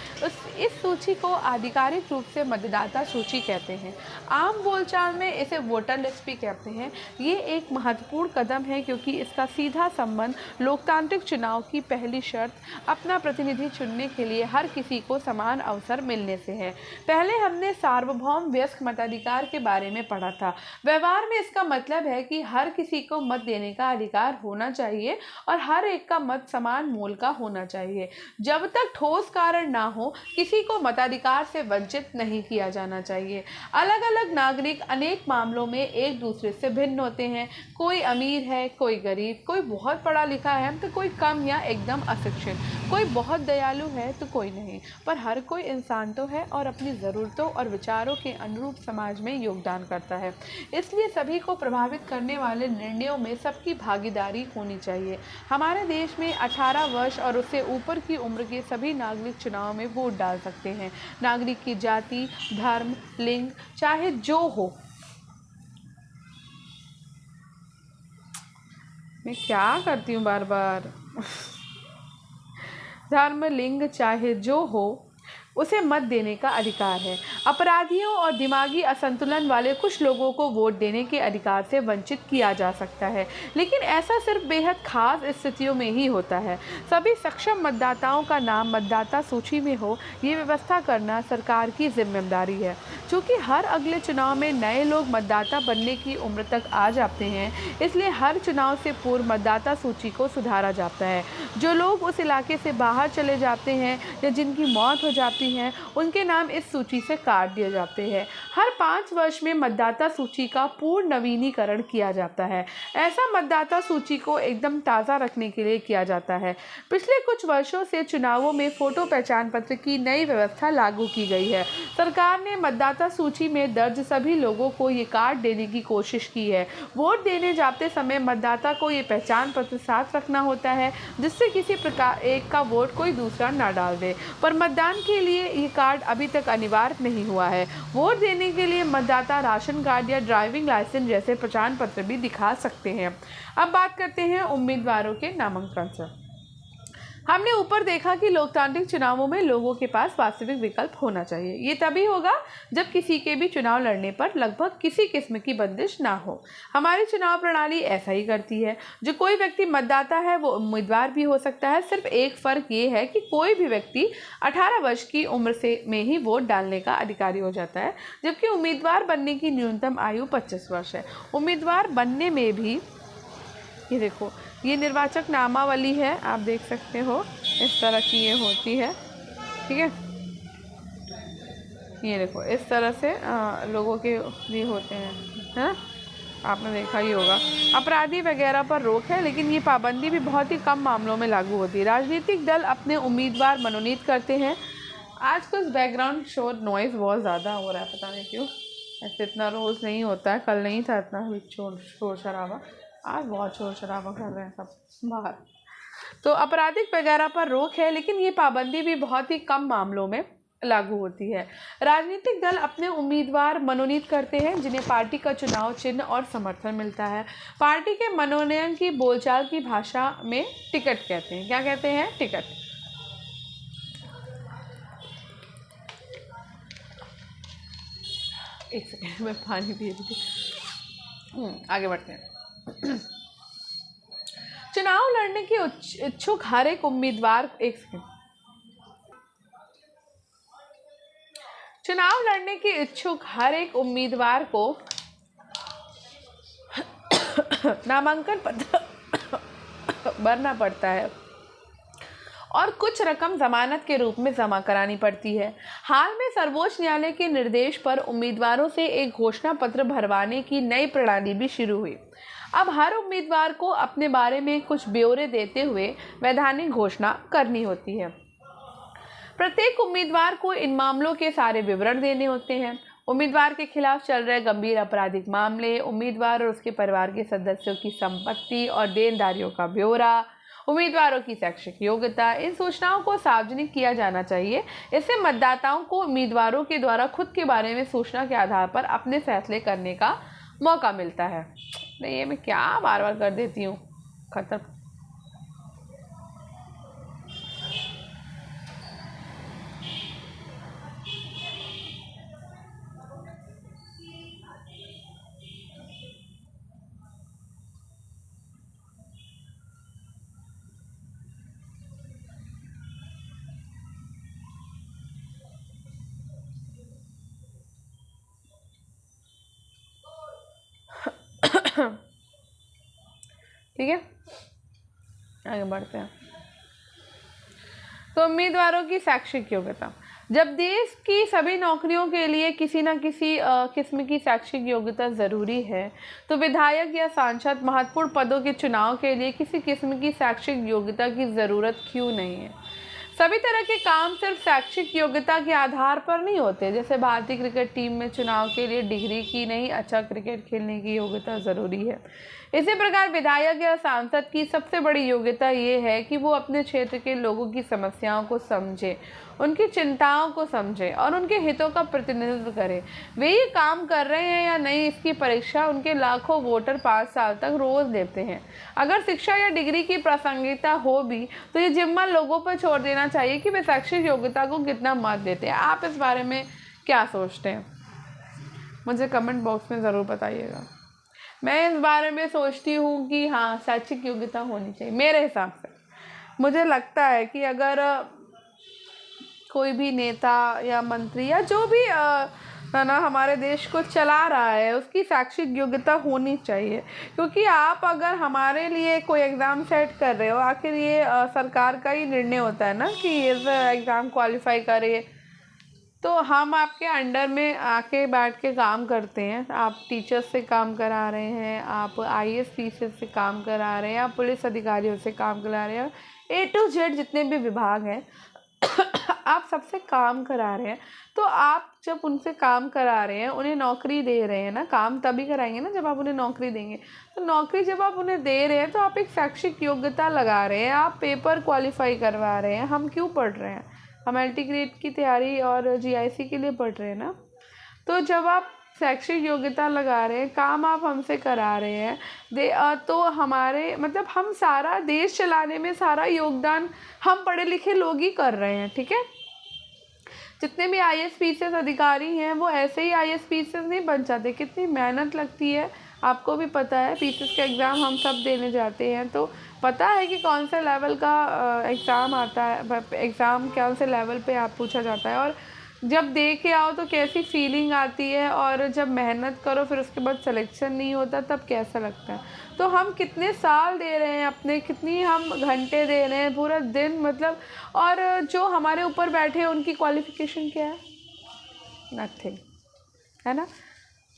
इस सूची को आधिकारिक रूप से मतदाता सूची कहते हैं। आम बोलचाल में इसे वोटर लिस्ट भी कहते हैं। ये एक महत्वपूर्ण कदम है क्योंकि इसका सीधा संबंध लोकतांत्रिक चुनाव की पहली शर्त अपना प्रतिनिधि चुनने के लिए हर किसी को समान अवसर मिलने से है। पहले हमने सार्वभौम वयस्क मताधिकार के बारे में पढ़ा था। व्यवहार में इसका मतलब है कि हर किसी को मत देने का अधिकार होना चाहिए और हर एक का मत समान मूल्य का होना चाहिए। जब तक ठोस कारण ना हो, किसी को मताधिकार से वंचित नहीं किया जाना चाहिए। अलग अलग नागरिक अनेक मामलों में एक दूसरे से भिन्न होते हैं। कोई अमीर है, कोई गरीब, कोई बहुत पढ़ा लिखा है तो कोई कम या एकदम अशिक्षित, कोई बहुत दयालु है तो कोई नहीं, पर हर कोई इंसान तो है और अपनी ज़रूरतों और विचारों के अनुरूप समाज में योगदान करता है। इसलिए सभी को प्रभावित करने वाले निर्णयों में सबकी भागीदारी होनी चाहिए। हमारे देश में 18 वर्ष और उससे ऊपर की उम्र के सभी नागरिक चुनाव में वोट डाल सकते हैं। नागरिक की जाति, धर्म, लिंग चाहे जो हो, मैं क्या करती हूँ बार बार धर्म, लिंग चाहे जो हो, उसे मत देने का अधिकार है। अपराधियों और दिमागी असंतुलन वाले कुछ लोगों को वोट देने के अधिकार से वंचित किया जा सकता है, लेकिन ऐसा सिर्फ बेहद खास स्थितियों में ही होता है। सभी सक्षम मतदाताओं का नाम मतदाता सूची में हो, ये व्यवस्था करना सरकार की जिम्मेदारी है। चूँकि हर अगले चुनाव में नए लोग मतदाता बनने की उम्र तक आ जाते हैं, इसलिए हर चुनाव से पूर्व मतदाता सूची को सुधारा जाता है। जो लोग उस इलाके से बाहर चले जाते हैं या जिनकी मौत हो जाती हैं, उनके नाम इस सूची से काट दिए जाते हैं। हर 5 वर्ष में मतदाता सूची का पूर्ण नवीनीकरण किया जाता है। ऐसा मतदाता सूची को एकदम ताज़ा रखने के लिए किया जाता है। पिछले कुछ वर्षों से चुनावों में फ़ोटो पहचान पत्र की नई व्यवस्था लागू की गई है। सरकार ने मतदाता सूची में दर्ज सभी लोगों को ये कार्ड देने की कोशिश की है। वोट देने जाते समय मतदाता को ये पहचान पत्र साथ रखना होता है, जिससे किसी प्रकार एक का वोट कोई दूसरा ना डाल दे। पर मतदान के लिए ये कार्ड अभी तक अनिवार्य नहीं हुआ है। वोट देने के लिए मतदाता राशन कार्ड या ड्राइविंग लाइसेंस जैसे पहचान पत्र भी दिखा सकते हैं। अब बात करते हैं उम्मीदवारों के नामांकन से। हमने ऊपर देखा कि लोकतांत्रिक चुनावों में लोगों के पास वास्तविक विकल्प होना चाहिए। ये तभी होगा जब किसी के भी चुनाव लड़ने पर लगभग किसी किस्म की बंदिश ना हो। हमारी चुनाव प्रणाली ऐसा ही करती है। जो कोई व्यक्ति मतदाता है वो उम्मीदवार भी हो सकता है। सिर्फ एक फ़र्क ये है कि कोई भी व्यक्ति 18 वर्ष की उम्र से में ही वोट डालने का अधिकारी हो जाता है, जबकि उम्मीदवार बनने की न्यूनतम आयु 25 वर्ष है। उम्मीदवार बनने में भी ये देखो, ये निर्वाचक नामावली है, आप देख सकते हो इस तरह की ये होती है, ठीक है। ये देखो इस तरह से लोगों के भी होते हैं, है ना, आपने देखा ही होगा। अपराधी वगैरह पर रोक है, लेकिन ये पाबंदी भी बहुत ही कम मामलों में लागू होती है। राजनीतिक दल अपने उम्मीदवार मनोनीत करते हैं। आज कुछ बैकग्राउंड शोर नॉइज़ बहुत ज़्यादा हो रहा है, पता नहीं क्यों। ऐसे इतना रोज़ नहीं होता है, कल नहीं था इतना शोर शराबा, आज बहुत शोर शराबा कर रहे हैं सब बाहर। तो आपराधिक वगैरह पर रोक है, लेकिन ये पाबंदी भी बहुत ही कम मामलों में लागू होती है। राजनीतिक दल अपने उम्मीदवार मनोनीत करते हैं, जिन्हें पार्टी का चुनाव चिन्ह और समर्थन मिलता है। पार्टी के मनोनयन की बोलचाल की भाषा में टिकट कहते हैं। क्या कहते हैं? टिकट। एक सेकेंड, मैं पानी पी रही थी। आगे बढ़ते हैं। चुनाव लड़ने के इच्छुक हर एक उम्मीदवार चुनाव लड़ने के इच्छुक हर एक उम्मीदवार को नामांकन पत्र भरना पड़ता है और कुछ रकम जमानत के रूप में जमा करानी पड़ती है। हाल में सर्वोच्च न्यायालय के निर्देश पर उम्मीदवारों से एक घोषणा पत्र भरवाने की नई प्रणाली भी शुरू हुई। अब हर उम्मीदवार को अपने बारे में कुछ ब्यौरे देते हुए वैधानिक घोषणा करनी होती है। प्रत्येक उम्मीदवार को इन मामलों के सारे विवरण देने होते हैं। उम्मीदवार के खिलाफ चल रहे गंभीर आपराधिक मामले, उम्मीदवार और उसके परिवार के सदस्यों की संपत्ति और देनदारियों का ब्यौरा, उम्मीदवारों की शैक्षिक योग्यता, इन सूचनाओं को सार्वजनिक किया जाना चाहिए। इससे मतदाताओं को उम्मीदवारों के द्वारा खुद के बारे में सूचना के आधार पर अपने फैसले करने का मौका मिलता है। नहीं, ये मैं क्या बार बार कर देती हूँ, खत्म। ठीक है, आगे बढ़ते हैं। तो उम्मीदवारों की शैक्षिक योग्यता। जब देश की सभी नौकरियों के लिए किसी न किसी किस्म की शैक्षिक योग्यता ज़रूरी है, तो विधायक या सांसद महत्वपूर्ण पदों के चुनाव के लिए किसी किस्म की शैक्षिक योग्यता की ज़रूरत क्यों नहीं है। सभी तरह के काम सिर्फ शैक्षिक योग्यता के आधार पर नहीं होते। जैसे भारतीय क्रिकेट टीम में चुनाव के लिए डिग्री की नहीं, अच्छा क्रिकेट खेलने की योग्यता ज़रूरी है। इसी प्रकार विधायक या सांसद की सबसे बड़ी योग्यता ये है कि वो अपने क्षेत्र के लोगों की समस्याओं को समझे, उनकी चिंताओं को समझे और उनके हितों का प्रतिनिधित्व करें। वे ये काम कर रहे हैं या नहीं, इसकी परीक्षा उनके लाखों वोटर 5 साल तक रोज लेते हैं। अगर शिक्षा या डिग्री की प्रासंगिकता हो भी, तो ये जिम्मा लोगों पर छोड़ देना चाहिए कि वे शैक्षिक योग्यता को कितना महत्व देते हैं। आप इस बारे में क्या सोचते हैं, मुझे कमेंट बॉक्स में ज़रूर बताइएगा। मैं इस बारे में सोचती हूँ कि हाँ, शैक्षिक योग्यता होनी चाहिए। मेरे हिसाब से मुझे लगता है कि अगर कोई भी नेता या मंत्री या जो भी है ना हमारे देश को चला रहा है, उसकी शैक्षिक योग्यता होनी चाहिए। क्योंकि आप अगर हमारे लिए कोई एग्ज़ाम सेट कर रहे हो, आखिर ये सरकार का ही निर्णय होता है ना कि इस एग्ज़ाम क्वालिफाई करे, तो हम आपके अंडर में आके बैठ के काम करते हैं। आप टीचर्स से काम करा रहे हैं, आप IAS PCS से काम करा रहे हैं, आप पुलिस अधिकारियों से काम करा रहे हैं, A to Z जितने भी विभाग हैं आप सबसे काम करा रहे हैं। तो आप जब उनसे काम करा रहे हैं, उन्हें नौकरी दे रहे हैं ना, काम तभी कराएंगे ना जब आप उन्हें नौकरी देंगे। तो नौकरी जब आप उन्हें दे रहे हैं तो आप एक शैक्षिक योग्यता लगा रहे हैं, आप पेपर क्वालिफाई करवा रहे हैं। हम क्यों पढ़ रहे हैं, हम LT ग्रेड की तैयारी और GIC के लिए पढ़ रहे हैं ना। तो जब आप शैक्षिक योग्यता लगा रहे हैं, काम आप हमसे करा रहे हैं, तो हमारे मतलब हम सारा देश चलाने में सारा योगदान हम पढ़े लिखे लोग ही कर रहे हैं। ठीक है, जितने भी IAS PCS अधिकारी हैं वो ऐसे ही IAS PCS नहीं बन जाते, कितनी मेहनत लगती है आपको भी पता है। PCS का एग्ज़ाम हम सब देने जाते हैं तो पता है कि कौन से लेवल का एग्ज़ाम आता है, एग्ज़ाम कौन से लेवल पे आप पूछा जाता है, और जब दे के आओ तो कैसी फीलिंग आती है, और जब मेहनत करो फिर उसके बाद सिलेक्शन नहीं होता तब कैसा लगता है। तो हम कितने साल दे रहे हैं अपने, कितनी हम घंटे दे रहे हैं, पूरा दिन मतलब, और जो हमारे ऊपर बैठे हैं उनकी क्वालिफ़िकेशन क्या है, नथिंग, है ना।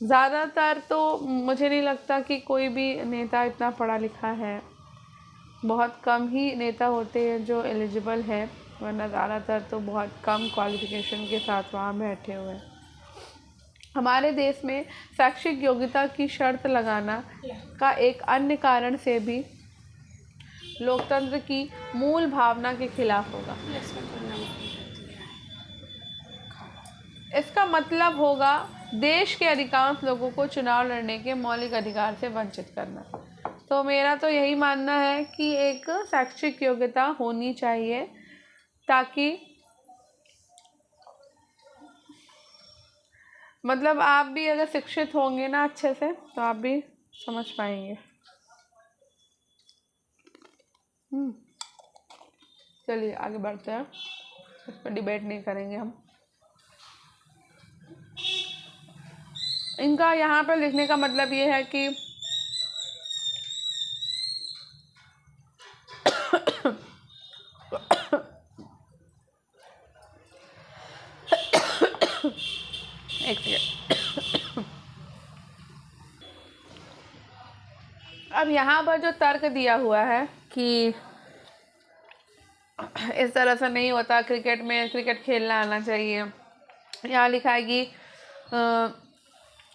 ज़्यादातर तो मुझे नहीं लगता कि कोई भी नेता इतना पढ़ा लिखा है, बहुत कम ही नेता होते हैं जो एलिजिबल है, वरना ज़्यादातर तो बहुत कम क्वालिफ़िकेशन के साथ वहाँ बैठे हुए हैं। हमारे देश में शैक्षिक योग्यता की शर्त लगाना का एक अन्य कारण से भी लोकतंत्र की मूल भावना के खिलाफ होगा। इसका मतलब होगा देश के अधिकांश लोगों को चुनाव लड़ने के मौलिक अधिकार से वंचित करना। तो मेरा तो यही मानना है कि एक शैक्षिक योग्यता होनी चाहिए, ताकि मतलब आप भी अगर शिक्षित होंगे ना अच्छे से तो आप भी समझ पाएंगे। चलिए आगे बढ़ते हैं, इस पर डिबेट नहीं करेंगे हम। इनका यहाँ पर लिखने का मतलब ये है कि एक सेकेंड। अब यहाँ पर जो तर्क दिया हुआ है कि इस तरह से नहीं होता, क्रिकेट में क्रिकेट खेलना आना चाहिए, यहाँ लिखा है कि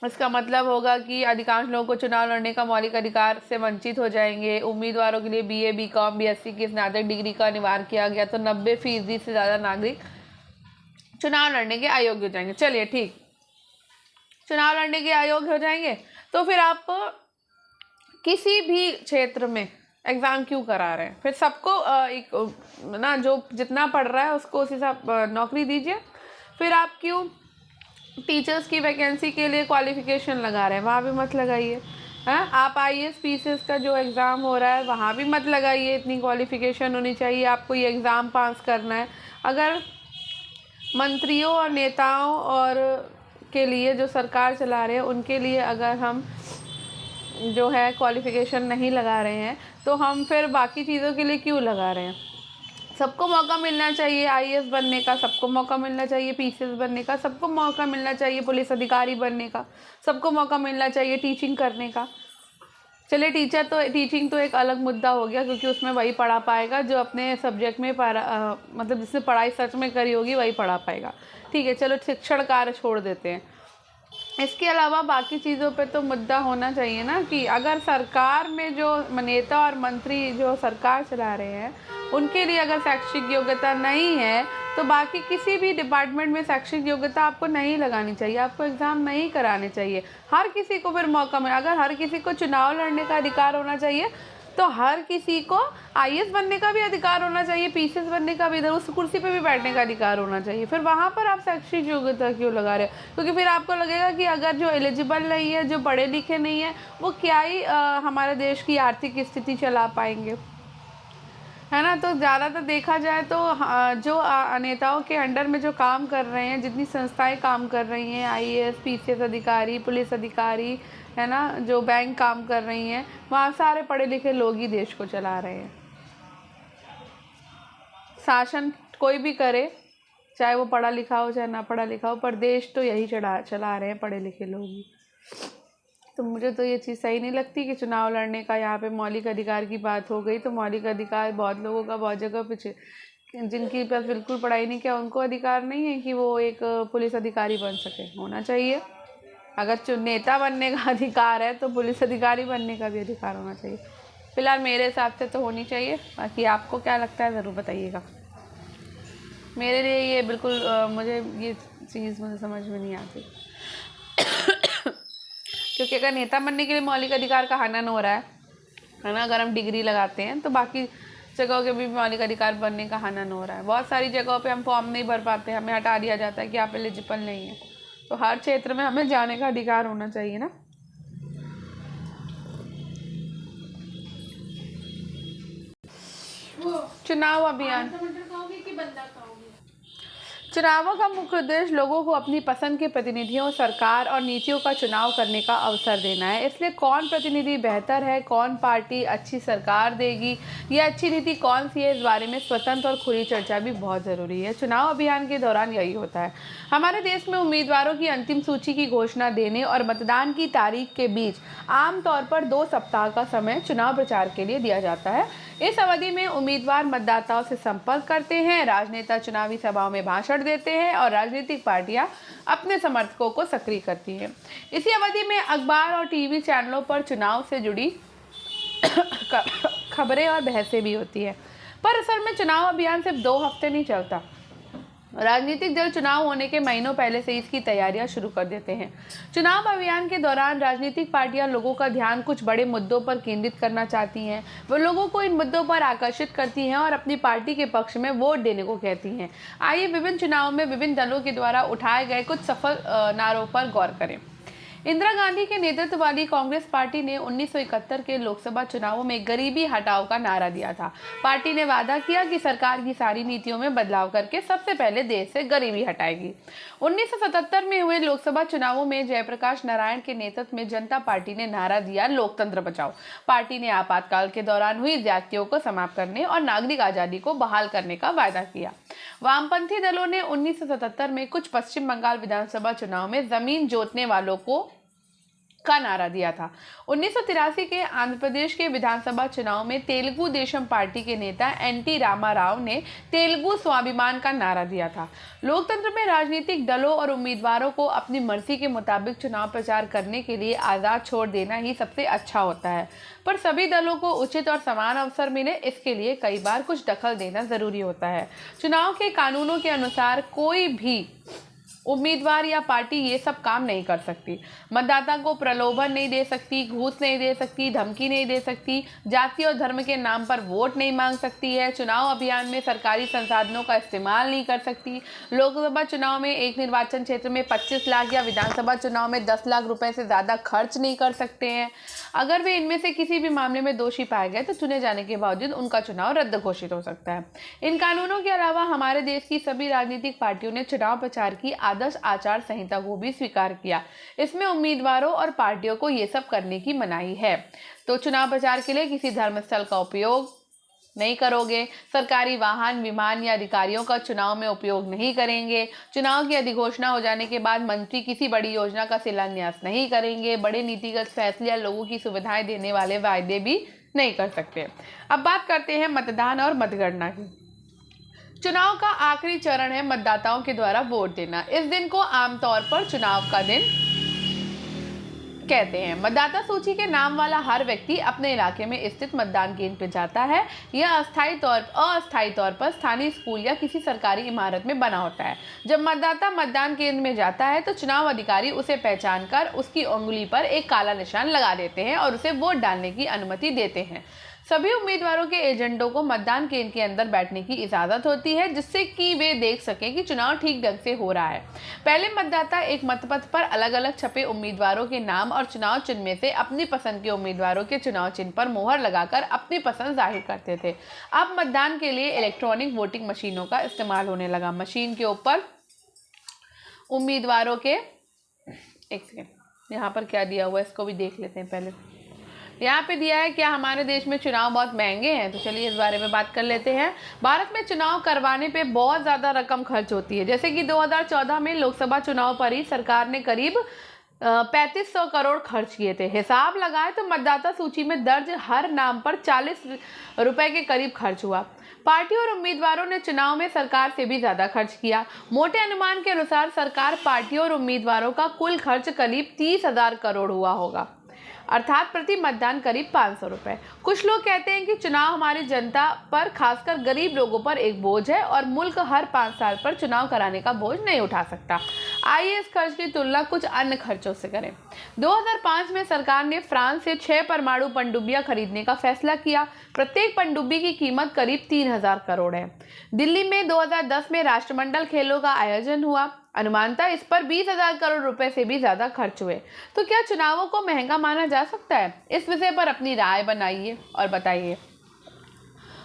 इसका मतलब होगा कि अधिकांश लोगों को चुनाव लड़ने का मौलिक अधिकार से वंचित हो जाएंगे। उम्मीदवारों के लिए BA BCom BSc की स्नातक डिग्री का अनिवार्य किया गया तो 90% से ज़्यादा नागरिक चुनाव लड़ने के अयोग्य हो जाएंगे। चलिए ठीक, चुनाव लड़ने के अयोग्य हो जाएंगे तो फिर आप किसी भी क्षेत्र में एग्ज़ाम क्यों करा रहे हैं? फिर सबको एक ना जो जितना पढ़ रहा है उसको उसी हिसाब नौकरी दीजिए। फिर आप क्यों टीचर्स की वैकेंसी के लिए क्वालिफ़िकेशन लगा रहे हैं? वहाँ भी मत लगाइए। हाँ, आप आईएएस पीसीएस का जो एग्ज़ाम हो रहा है वहाँ भी मत लगाइए। इतनी क्वालिफ़िकेशन होनी चाहिए, आपको ये एग्ज़ाम पास करना है। अगर मंत्रियों और नेताओं और के लिए जो सरकार चला रहे हैं उनके लिए अगर हम जो है क्वालिफ़िकेशन नहीं लगा रहे हैं तो हम फिर बाकी चीज़ों के लिए क्यों लगा रहे हैं? सबको मौका मिलना चाहिए आईएएस बनने का, सबको मौका मिलना चाहिए पीसीएस बनने का, सबको मौका मिलना चाहिए पुलिस अधिकारी बनने का, सबको मौका मिलना चाहिए टीचिंग करने का। चलिए टीचिंग तो एक अलग मुद्दा हो गया, क्योंकि उसमें वही पढ़ा पाएगा जो अपने सब्जेक्ट में मतलब जिसने पढ़ाई सच में करी होगी वही पढ़ा पाएगा। ठीक है, चलो शिक्षण कार्य छोड़ देते हैं। इसके अलावा बाकी चीज़ों पे तो मुद्दा होना चाहिए ना कि अगर सरकार में जो नेता और मंत्री जो सरकार चला रहे हैं उनके लिए अगर शैक्षिक योग्यता नहीं है तो बाकी किसी भी डिपार्टमेंट में शैक्षिक योग्यता आपको नहीं लगानी चाहिए, आपको एग्ज़ाम नहीं कराने चाहिए। हर किसी को फिर मौका मिले। अगर हर किसी को चुनाव लड़ने का अधिकार होना चाहिए तो हर किसी को आईएएस बनने का भी अधिकार होना चाहिए, पीसीएस बनने का भी, इधर उस कुर्सी पे भी बैठने का अधिकार होना चाहिए। फिर वहाँ पर आप शैक्षिक योग्यता क्यों लगा रहे हो? क्योंकि फिर आपको लगेगा कि अगर जो एलिजिबल नहीं है, जो पढ़े लिखे नहीं है, वो क्या ही हमारे देश की आर्थिक स्थिति चला पाएंगे, है ना। तो ज़्यादातर देखा जाए तो जो नेताओं के अंडर में जो काम कर रहे हैं, जितनी संस्थाएं काम कर रही हैं, आईएएस पीसीएस अधिकारी, पुलिस अधिकारी, है ना, जो बैंक काम कर रही हैं, वहाँ सारे पढ़े लिखे लोग ही देश को चला रहे हैं। शासन कोई भी करे, चाहे वो पढ़ा लिखा हो चाहे ना पढ़ा लिखा हो, पर देश तो यही चला रहे हैं पढ़े लिखे लोग ही। तो मुझे तो ये चीज़ सही नहीं लगती कि चुनाव लड़ने का यहाँ पे मौलिक अधिकार की बात हो गई। तो मौलिक अधिकार बहुत लोगों का बहुत जगह पे, जिनकी पास बिल्कुल पढ़ाई नहीं किया उनको अधिकार नहीं है कि वो एक पुलिस अधिकारी बन सके। होना चाहिए। अगर नेता बनने का अधिकार है तो पुलिस अधिकारी बनने का भी अधिकार होना चाहिए। फिलहाल मेरे हिसाब से तो होनी चाहिए। बाकी आपको क्या लगता है ज़रूर बताइएगा। मेरे लिए ये बिल्कुल मुझे ये चीज़ मुझे समझ में नहीं आती क्योंकि अगर नेता बनने के लिए मौलिक अधिकार का हनन हो रहा है ना, अगर हम डिग्री लगाते हैं तो बाकी जगहों के भी मौलिक अधिकार बनने का हनन हो रहा है। बहुत सारी जगहों पे हम फॉर्म नहीं भर पाते, हमें हटा दिया जाता है कि आप एलिजिबल नहीं है। तो हर क्षेत्र में हमें जाने का अधिकार होना चाहिए ना। चुनाव अभियान, चुनावों का मुख्य उद्देश्य लोगों को अपनी पसंद के प्रतिनिधियों, सरकार और नीतियों का चुनाव करने का अवसर देना है। इसलिए कौन प्रतिनिधि बेहतर है, कौन पार्टी अच्छी सरकार देगी या अच्छी नीति कौन सी है, इस बारे में स्वतंत्र और खुली चर्चा भी बहुत ज़रूरी है। चुनाव अभियान के दौरान यही होता है। हमारे देश में उम्मीदवारों की अंतिम सूची की घोषणा देने और मतदान की तारीख के बीच आमतौर पर 2 सप्ताह का समय चुनाव प्रचार के लिए दिया जाता है। इस अवधि में उम्मीदवार मतदाताओं से संपर्क करते हैं, राजनेता चुनावी सभाओं में भाषण देते हैं और राजनीतिक पार्टियां अपने समर्थकों को सक्रिय करती हैं। इसी अवधि में अखबार और टीवी चैनलों पर चुनाव से जुड़ी खबरें और बहसें भी होती है। पर असल में चुनाव अभियान सिर्फ 2 हफ्ते नहीं चलता। राजनीतिक दल चुनाव होने के महीनों पहले से इसकी तैयारियां शुरू कर देते हैं। चुनाव अभियान के दौरान राजनीतिक पार्टियां लोगों का ध्यान कुछ बड़े मुद्दों पर केंद्रित करना चाहती हैं। वो लोगों को इन मुद्दों पर आकर्षित करती हैं और अपनी पार्टी के पक्ष में वोट देने को कहती हैं। आइए विभिन्न चुनावों में विभिन्न दलों के द्वारा उठाए गए कुछ सफल नारों पर गौर करें। इंदिरा गांधी के नेतृत्व वाली कांग्रेस पार्टी ने 1971 के लोकसभा चुनावों में गरीबी हटाओ का नारा दिया था। पार्टी ने वादा किया कि सरकार की सारी नीतियों में बदलाव करके सबसे पहले देश से गरीबी हटाएगी। 1977 में हुए लोकसभा चुनावों में जयप्रकाश नारायण के नेतृत्व में जनता पार्टी ने नारा दिया, लोकतंत्र बचाओ। पार्टी ने आपातकाल के दौरान हुई ज्यादतियों को समाप्त करने और नागरिक आजादी को बहाल करने का वादा किया। वामपंथी दलों ने 1977 में कुछ पश्चिम बंगाल विधानसभा चुनाव में जमीन जोतने वालों का नारा दिया था। 1983 के आंध्र प्रदेश के विधानसभा चुनाव में तेलुगु देशम पार्टी के नेता एनटी रामाराव ने तेलुगु स्वाभिमान का नारा दिया था। लोकतंत्र में राजनीतिक दलों और उम्मीदवारों को अपनी मर्जी के मुताबिक चुनाव प्रचार करने के लिए आज़ाद छोड़ देना ही सबसे अच्छा होता है, पर सभी दलों को उचित और समान अवसर मिले, इसके लिए कई बार कुछ दखल देना जरूरी होता है। चुनाव के कानूनों के अनुसार कोई भी उम्मीदवार या पार्टी ये सब काम नहीं कर सकती। मतदाता को प्रलोभन नहीं दे सकती, घूस नहीं दे सकती, धमकी नहीं दे सकती, जाति और धर्म के नाम पर वोट नहीं मांग सकती है, चुनाव अभियान में सरकारी संसाधनों का इस्तेमाल नहीं कर सकती, लोकसभा चुनाव में एक निर्वाचन क्षेत्र में 25 लाख या विधानसभा चुनाव में 10 लाख रुपए से ज़्यादा खर्च नहीं कर सकते हैं। अगर वे इनमें से किसी भी मामले में दोषी पाए गए तो चुने जाने के बावजूद उनका चुनाव रद्द घोषित हो सकता है। इन कानूनों के अलावा हमारे देश की सभी राजनीतिक पार्टियों ने चुनाव प्रचार की आदर्श आचार संहिता को भी स्वीकार किया। इसमें उम्मीदवारों और पार्टियों को ये सब करने की मनाही है। तो चुनाव प्रचार के लिए किसी धर्मस्थल का उपयोग नहीं करोगे, सरकारी वाहन, विमान या अधिकारियों का चुनाव में उपयोग नहीं करेंगे, चुनाव की अधिघोषणा हो जाने के बाद मंत्री किसी बड़ी योजना का शिलान्यास नहीं करेंगे, बड़े नीतिगत फैसले या लोगों की सुविधाएं देने वाले वायदे भी नहीं कर सकते। अब बात करते हैं मतदान और मतगणना की। चुनाव का आखिरी चरण है मतदाताओं के द्वारा वोट देना। इस दिन को आमतौर पर चुनाव का दिन कहते हैं। मतदाता सूची के नाम वाला हर व्यक्ति अपने इलाके में स्थित मतदान केंद्र पर जाता है। यह अस्थायी तौर पर स्थानीय स्कूल या किसी सरकारी इमारत में बना होता है। जब मतदाता मतदान केंद्र में जाता है तो चुनाव अधिकारी उसे पहचान कर उसकी उंगली पर एक काला निशान लगा देते हैं और उसे वोट डालने की अनुमति देते हैं। सभी उम्मीदवारों के एजेंटों को मतदान केंद्र के अंदर बैठने की इजाजत होती है, जिससे कि वे देख सकें कि चुनाव ठीक ढंग से हो रहा है। पहले मतदाता एक मतपत्र पर अलग अलग छपे उम्मीदवारों के नाम और चुनाव चिन्ह में से अपनी पसंद के उम्मीदवारों के चुनाव चिन्ह पर मोहर लगाकर अपनी पसंद जाहिर करते थे। अब मतदान के लिए इलेक्ट्रॉनिक वोटिंग मशीनों का इस्तेमाल होने लगा। मशीन के ऊपर उम्मीदवारों के एक सेकेंड, यहाँ पर क्या दिया हुआ है इसको भी देख लेते हैं। पहले यहाँ पे दिया है क्या हमारे देश में चुनाव बहुत महंगे हैं, तो चलिए इस बारे में बात कर लेते हैं। भारत में चुनाव करवाने पे बहुत ज़्यादा रकम खर्च होती है। जैसे कि 2014 में लोकसभा चुनाव पर ही सरकार ने करीब 3500 करोड़ खर्च किए थे। हिसाब लगाए तो मतदाता सूची में दर्ज हर नाम पर 40 रुपए के करीब खर्च हुआ। पार्टी और उम्मीदवारों ने चुनाव में सरकार से भी ज्यादा खर्च किया। मोटे अनुमान के अनुसार सरकार, पार्टियों और उम्मीदवारों का कुल खर्च करीब 30,000 करोड़ हुआ होगा, अर्थात प्रति मतदान करीब 500 रुपए। कुछ लोग कहते हैं कि चुनाव हमारी जनता पर, खासकर गरीब लोगों पर एक बोझ है और मुल्क हर 5 साल पर चुनाव कराने का बोझ नहीं उठा सकता। आइए इस खर्च की तुलना कुछ अन्य खर्चों से करें। 2005 में सरकार ने फ्रांस से 6 परमाणु पनडुब्बियां खरीदने का फैसला किया। प्रत्येक पनडुब्बी की कीमत करीब 3000 करोड़ है। दिल्ली में 2010 में राष्ट्रमंडल खेलों का आयोजन हुआ। अनुमानतः इस पर 20,000 करोड़ रुपए से भी ज्यादा खर्च हुए। तो क्या चुनावों को महंगा माना जा सकता है? इस विषय पर अपनी राय बनाइए और बताइए।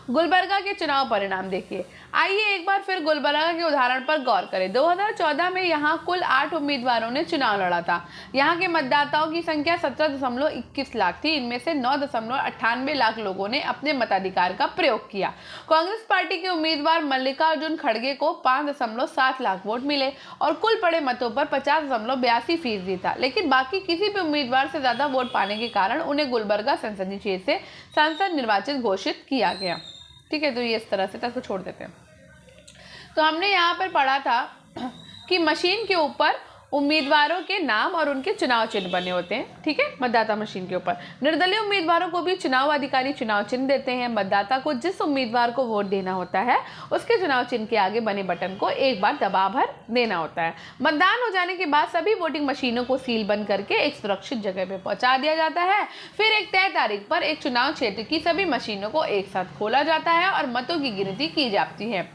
गुलबर्गा के चुनाव परिणाम देखिए। आइए एक बार फिर गुलबर्गा के उदाहरण पर गौर करें। 2014 में यहाँ कुल 8 उम्मीदवारों ने चुनाव लड़ा था। यहाँ के मतदाताओं की संख्या 17.21 लाख थी। इनमें से 9.98 लाख लोगों ने अपने मताधिकार का प्रयोग किया। कांग्रेस पार्टी के उम्मीदवार मल्लिकार्जुन खड़गे को 5.7 लाख वोट मिले और कुल पड़े मतों पर 50.82% था। लेकिन बाकी किसी भी उम्मीदवार से ज्यादा वोट पाने के कारण उन्हें गुलबर्गा संसदीय क्षेत्र से सांसद निर्वाचित घोषित किया गया। ठीक है, तो ये इस तरह से तक छोड़ देते हैं। तो हमने यहाँ पर पढ़ा था कि मशीन के ऊपर उम्मीदवारों के नाम और उनके चुनाव चिन्ह बने होते हैं। ठीक है, मतदाता मशीन के ऊपर निर्दलीय उम्मीदवारों को भी चुनाव अधिकारी चुनाव चिन्ह देते हैं। मतदाता को जिस उम्मीदवार को वोट देना होता है उसके चुनाव चिन्ह के आगे बने बटन को एक बार दबा भर देना होता है। मतदान हो जाने के बाद सभी वोटिंग मशीनों को सील बंद करके एक सुरक्षित जगह पे पहुंचा दिया जाता है। फिर एक तय तारीख पर एक चुनाव क्षेत्र की सभी मशीनों को एक साथ खोला जाता है और मतों की गिनती की जाती है।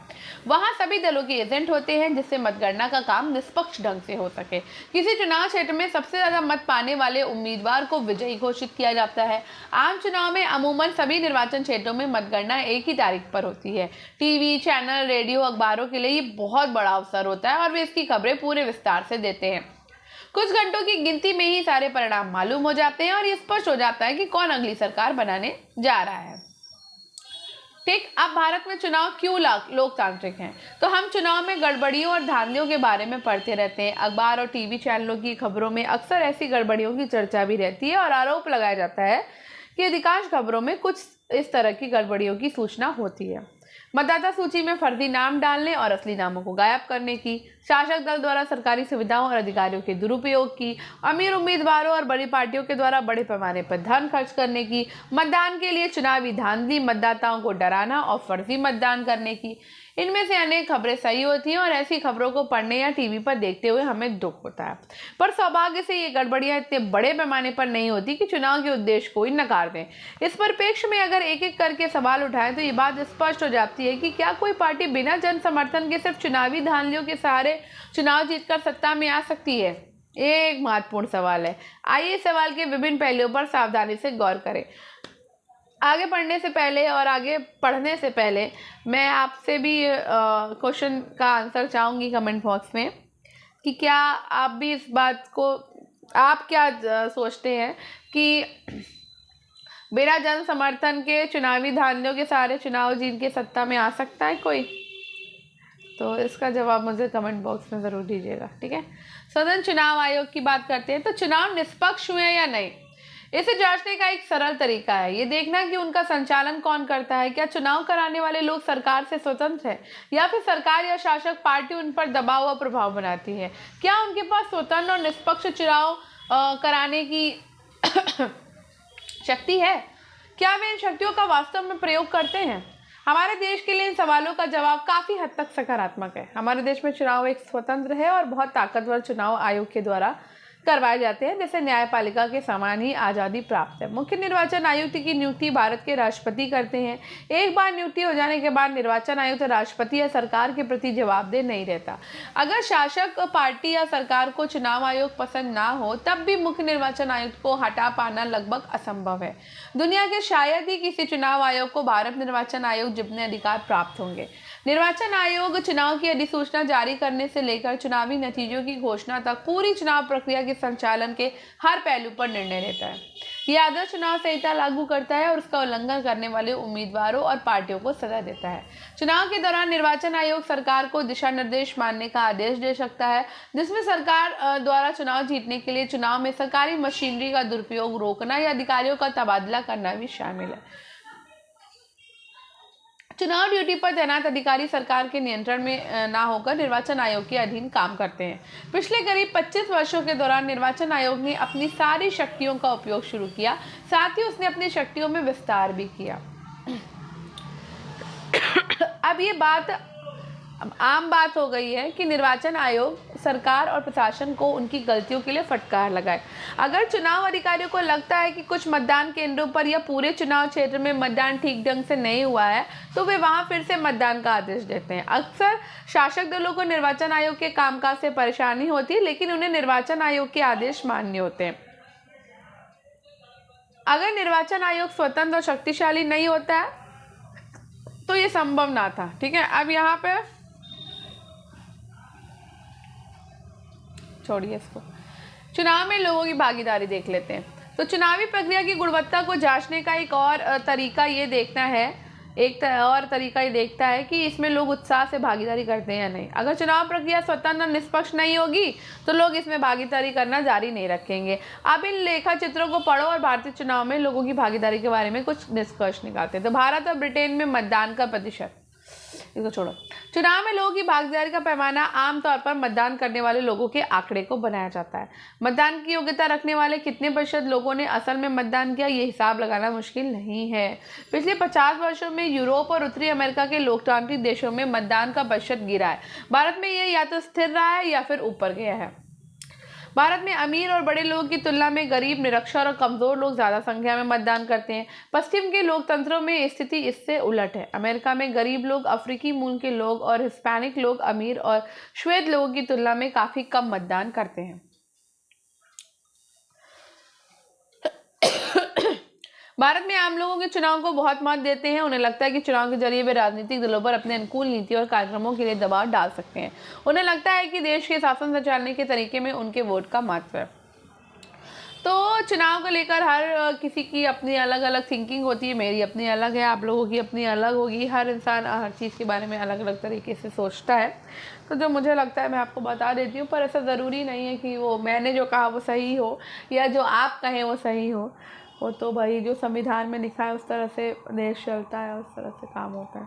वहां सभी दलों के एजेंट होते हैं जिससे मतगणना का काम निष्पक्ष ढंग से हो सके। किसी चुनाव क्षेत्र में सबसे ज्यादा मत पाने वाले उम्मीदवार को विजयी घोषित किया जाता है। आम चुनाव में अमूमन सभी निर्वाचन क्षेत्रों में मतगणना एक ही तारीख पर होती है। टीवी चैनल, रेडियो, अखबारों के लिए ये बहुत बड़ा अवसर होता है और वे इसकी खबरें पूरे विस्तार से देते हैं। कुछ घंटों की गिनती में ही सारे परिणाम मालूम हो जाते हैं और ये स्पष्ट हो जाता है कि कौन अगली सरकार बनाने जा रहा है। ठीक, अब भारत में चुनाव क्यों लोकतांत्रिक हैं? तो हम चुनाव में गड़बड़ियों और धांधलियों के बारे में पढ़ते रहते हैं। अखबार और टीवी चैनलों की खबरों में अक्सर ऐसी गड़बड़ियों की चर्चा भी रहती है और आरोप लगाया जाता है कि अधिकांश खबरों में कुछ इस तरह की गड़बड़ियों की सूचना होती है। मतदाता सूची में फर्जी नाम डालने और असली नामों को गायब करने की, शासक दल द्वारा सरकारी सुविधाओं और अधिकारियों के दुरुपयोग की, अमीर उम्मीदवारों और बड़ी पार्टियों के द्वारा बड़े पैमाने पर धन खर्च करने की, मतदान के लिए चुनावी धांधली, मतदाताओं को डराना और फर्जी मतदान करने की, इनमें से अनेक खबरें सही होती हैं और ऐसी खबरों को पढ़ने या टीवी पर देखते हुए हमें दुख होता है, पर सौभाग्य से ये गड़बड़ियां इतने बड़े पैमाने पर नहीं होती कि चुनाव के उद्देश्य को ही नकार दें। इस परिप्रेक्ष्य में अगर एक एक करके सवाल उठाएं तो ये बात स्पष्ट हो जाती है कि क्या कोई पार्टी बिना जन समर्थन के सिर्फ चुनावी धांधलियों के सहारे चुनाव जीतकर सत्ता में आ सकती है? ये एक महत्वपूर्ण सवाल है। आइए इस सवाल के विभिन्न पहलुओं पर सावधानी से गौर करें। आगे पढ़ने से पहले और आगे पढ़ने से पहले मैं आपसे भी क्वेश्चन का आंसर चाहूँगी कमेंट बॉक्स में कि क्या आप भी इस बात को, आप क्या सोचते हैं कि बिना जन समर्थन के चुनावी धांधलियों के सारे चुनाव जीत के सत्ता में आ सकता है कोई? तो इसका जवाब मुझे कमेंट बॉक्स में ज़रूर दीजिएगा, ठीक है। स्वतंत्र चुनाव आयोग की बात करते हैं तो चुनाव निष्पक्ष हुए या नहीं, इसे जांचने का एक सरल तरीका है ये देखना कि उनका संचालन कौन करता है। क्या चुनाव कराने वाले लोग सरकार से स्वतंत्र हैं या फिर सरकार या शासक पार्टी उन पर दबाव और प्रभाव बनाती है? क्या उनके पास स्वतंत्र और निष्पक्ष चुनाव कराने की शक्ति है? क्या वे इन शक्तियों का वास्तव में प्रयोग करते हैं? हमारे देश के लिए इन सवालों का जवाब काफ़ी हद तक सकारात्मक है। हमारे देश में चुनाव एक स्वतंत्र है और बहुत ताकतवर चुनाव आयोग के द्वारा करवाए जाते हैं, जैसे न्यायपालिका के समान ही आज़ादी प्राप्त है। मुख्य निर्वाचन आयुक्त की नियुक्ति भारत के राष्ट्रपति करते हैं। एक बार नियुक्ति हो जाने के बाद निर्वाचन आयुक्त राष्ट्रपति या सरकार के प्रति जवाबदेह नहीं रहता। अगर शासक पार्टी या सरकार को चुनाव आयोग पसंद ना हो तब भी मुख्य निर्वाचन आयुक्त को हटा पाना लगभग असंभव है। दुनिया के शायद ही किसी चुनाव आयोग को भारत निर्वाचन आयोग जितने अधिकार प्राप्त होंगे। निर्वाचन आयोग चुनाव की अधिसूचना जारी करने से लेकर चुनावी नतीजों की घोषणा तक पूरी चुनाव प्रक्रिया के संचालन के हर पहलू पर निर्णय लेता है। यह आदर्श चुनाव संहिता लागू करता है और उसका उल्लंघन करने वाले उम्मीदवारों और पार्टियों को सजा देता है। चुनाव के दौरान निर्वाचन आयोग सरकार को दिशा निर्देश मानने का आदेश दे सकता है, जिसमें सरकार द्वारा चुनाव जीतने के लिए चुनाव में सरकारी मशीनरी का दुरुपयोग रोकना या अधिकारियों का तबादला करना भी शामिल है। चुनाव ड्यूटी पर तैनात अधिकारी सरकार के नियंत्रण में ना होकर निर्वाचन आयोग के अधीन काम करते हैं। पिछले करीब 25 वर्षों के दौरान निर्वाचन आयोग ने अपनी सारी शक्तियों का उपयोग शुरू किया, साथ ही उसने अपनी शक्तियों में विस्तार भी किया। अब ये बात आम बात हो गई है कि निर्वाचन आयोग सरकार और प्रशासन को उनकी गलतियों के लिए फटकार लगाए। अगर चुनाव अधिकारियों को लगता है कि कुछ मतदान केंद्रों पर या पूरे चुनाव क्षेत्र में मतदान ठीक ढंग से नहीं हुआ है तो वे वहां फिर से मतदान का आदेश देते हैं। अक्सर शासक दलों को निर्वाचन आयोग के कामकाज से परेशानी होती है, लेकिन उन्हें निर्वाचन आयोग के आदेश मान्य होते हैं। अगर निर्वाचन आयोग स्वतंत्र और शक्तिशाली नहीं होता है तो ये संभव ना था, ठीक है। अब यहाँ पे छोड़िए इसको, चुनाव में लोगों की भागीदारी देख लेते हैं। तो चुनावी प्रक्रिया की गुणवत्ता को जांचने का एक और तरीका ये देखता है कि इसमें लोग उत्साह से भागीदारी करते हैं या नहीं। अगर चुनाव प्रक्रिया स्वतंत्र और निष्पक्ष नहीं होगी तो लोग इसमें भागीदारी करना जारी नहीं रखेंगे। अब इन लेखा चित्रों को पढ़ो और भारतीय चुनाव में लोगों की भागीदारी के बारे में कुछ निष्कर्ष निकालते हैं। तो भारत और ब्रिटेन में मतदान का प्रतिशत, इसको छोड़ो। चुनाव में लोगों की भागीदारी का पैमाना आमतौर पर मतदान करने वाले लोगों के आंकड़े को बनाया जाता है। मतदान की योग्यता रखने वाले कितने प्रतिशत लोगों ने असल में मतदान किया, ये हिसाब लगाना मुश्किल नहीं है। पिछले 50 वर्षों में यूरोप और उत्तरी अमेरिका के लोकतांत्रिक देशों में मतदान का प्रतिशत गिरा है। भारत में ये या तो स्थिर रहा है या फिर ऊपर गया है। भारत में अमीर और बड़े लोगों की तुलना में गरीब, निरक्षर और कमज़ोर लोग ज़्यादा संख्या में मतदान करते हैं। पश्चिम के लोकतंत्रों में स्थिति इससे उलट है। अमेरिका में गरीब लोग, अफ्रीकी मूल के लोग और हिस्पैनिक लोग अमीर और श्वेत लोगों की तुलना में काफ़ी कम मतदान करते हैं। भारत में आम लोगों के चुनाव को बहुत महत्व देते हैं। उन्हें लगता है कि चुनाव के जरिए वे राजनीतिक दलों पर अपने अनुकूल नीति और कार्यक्रमों के लिए दबाव डाल सकते हैं। उन्हें लगता है कि देश के शासन संचालने के तरीके में उनके वोट का महत्व है। तो चुनाव को लेकर हर किसी की अपनी अलग अलग थिंकिंग होती है। मेरी अपनी अलग है, आप लोगों की अपनी अलग होगी। हर इंसान हर चीज़ के बारे में अलग अलग तरीके से सोचता है। तो जो मुझे लगता है मैं आपको बता देती हूँ, पर ऐसा ज़रूरी नहीं है कि वो मैंने जो कहा वो सही हो या जो आप कहें वो सही हो। वो तो भाई जो संविधान में लिखा है उस तरह से देश चलता है, उस तरह से काम होता है।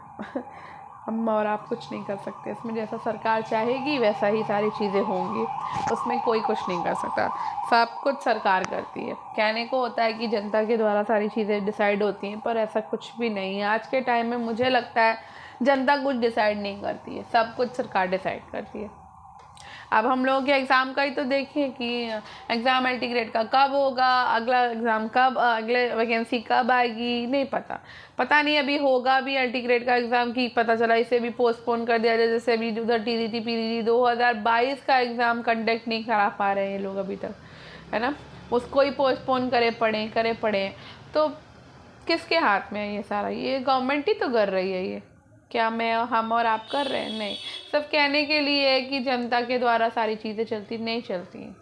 हम और आप कुछ नहीं कर सकते इसमें। जैसा सरकार चाहेगी वैसा ही सारी चीज़ें होंगी, उसमें कोई कुछ नहीं कर सकता। सब कुछ सरकार करती है। कहने को होता है कि जनता के द्वारा सारी चीज़ें डिसाइड होती हैं, पर ऐसा कुछ भी नहीं है। आज के टाइम में मुझे लगता है जनता कुछ डिसाइड नहीं करती है, सब कुछ सरकार डिसाइड करती है। अब हम लोगों के एग्ज़ाम का ही तो देखें कि एग्ज़ाम एलटी ग्रेड का कब होगा, अगला एग्ज़ाम कब, अगले वैकेंसी कब आएगी, नहीं पता नहीं। अभी होगा भी एलटी ग्रेड का एग्ज़ाम की पता चला इसे भी पोस्टपोन कर दिया जाए, जैसे अभी उधर टीजीटी पीजीटी 2022 का एग्ज़ाम कंडक्ट नहीं करा पा रहे हैं ये लोग अभी तक, है ना, उसको ही पोस्टपोन करे पड़े। तो किसके हाथ में है ये सारा? ये गवर्नमेंट ही तो कर रही है। ये क्या हम और आप कर रहे हैं? नहीं, सब कहने के लिए है कि जनता के द्वारा सारी चीज़ें चलती, नहीं चलती हैं,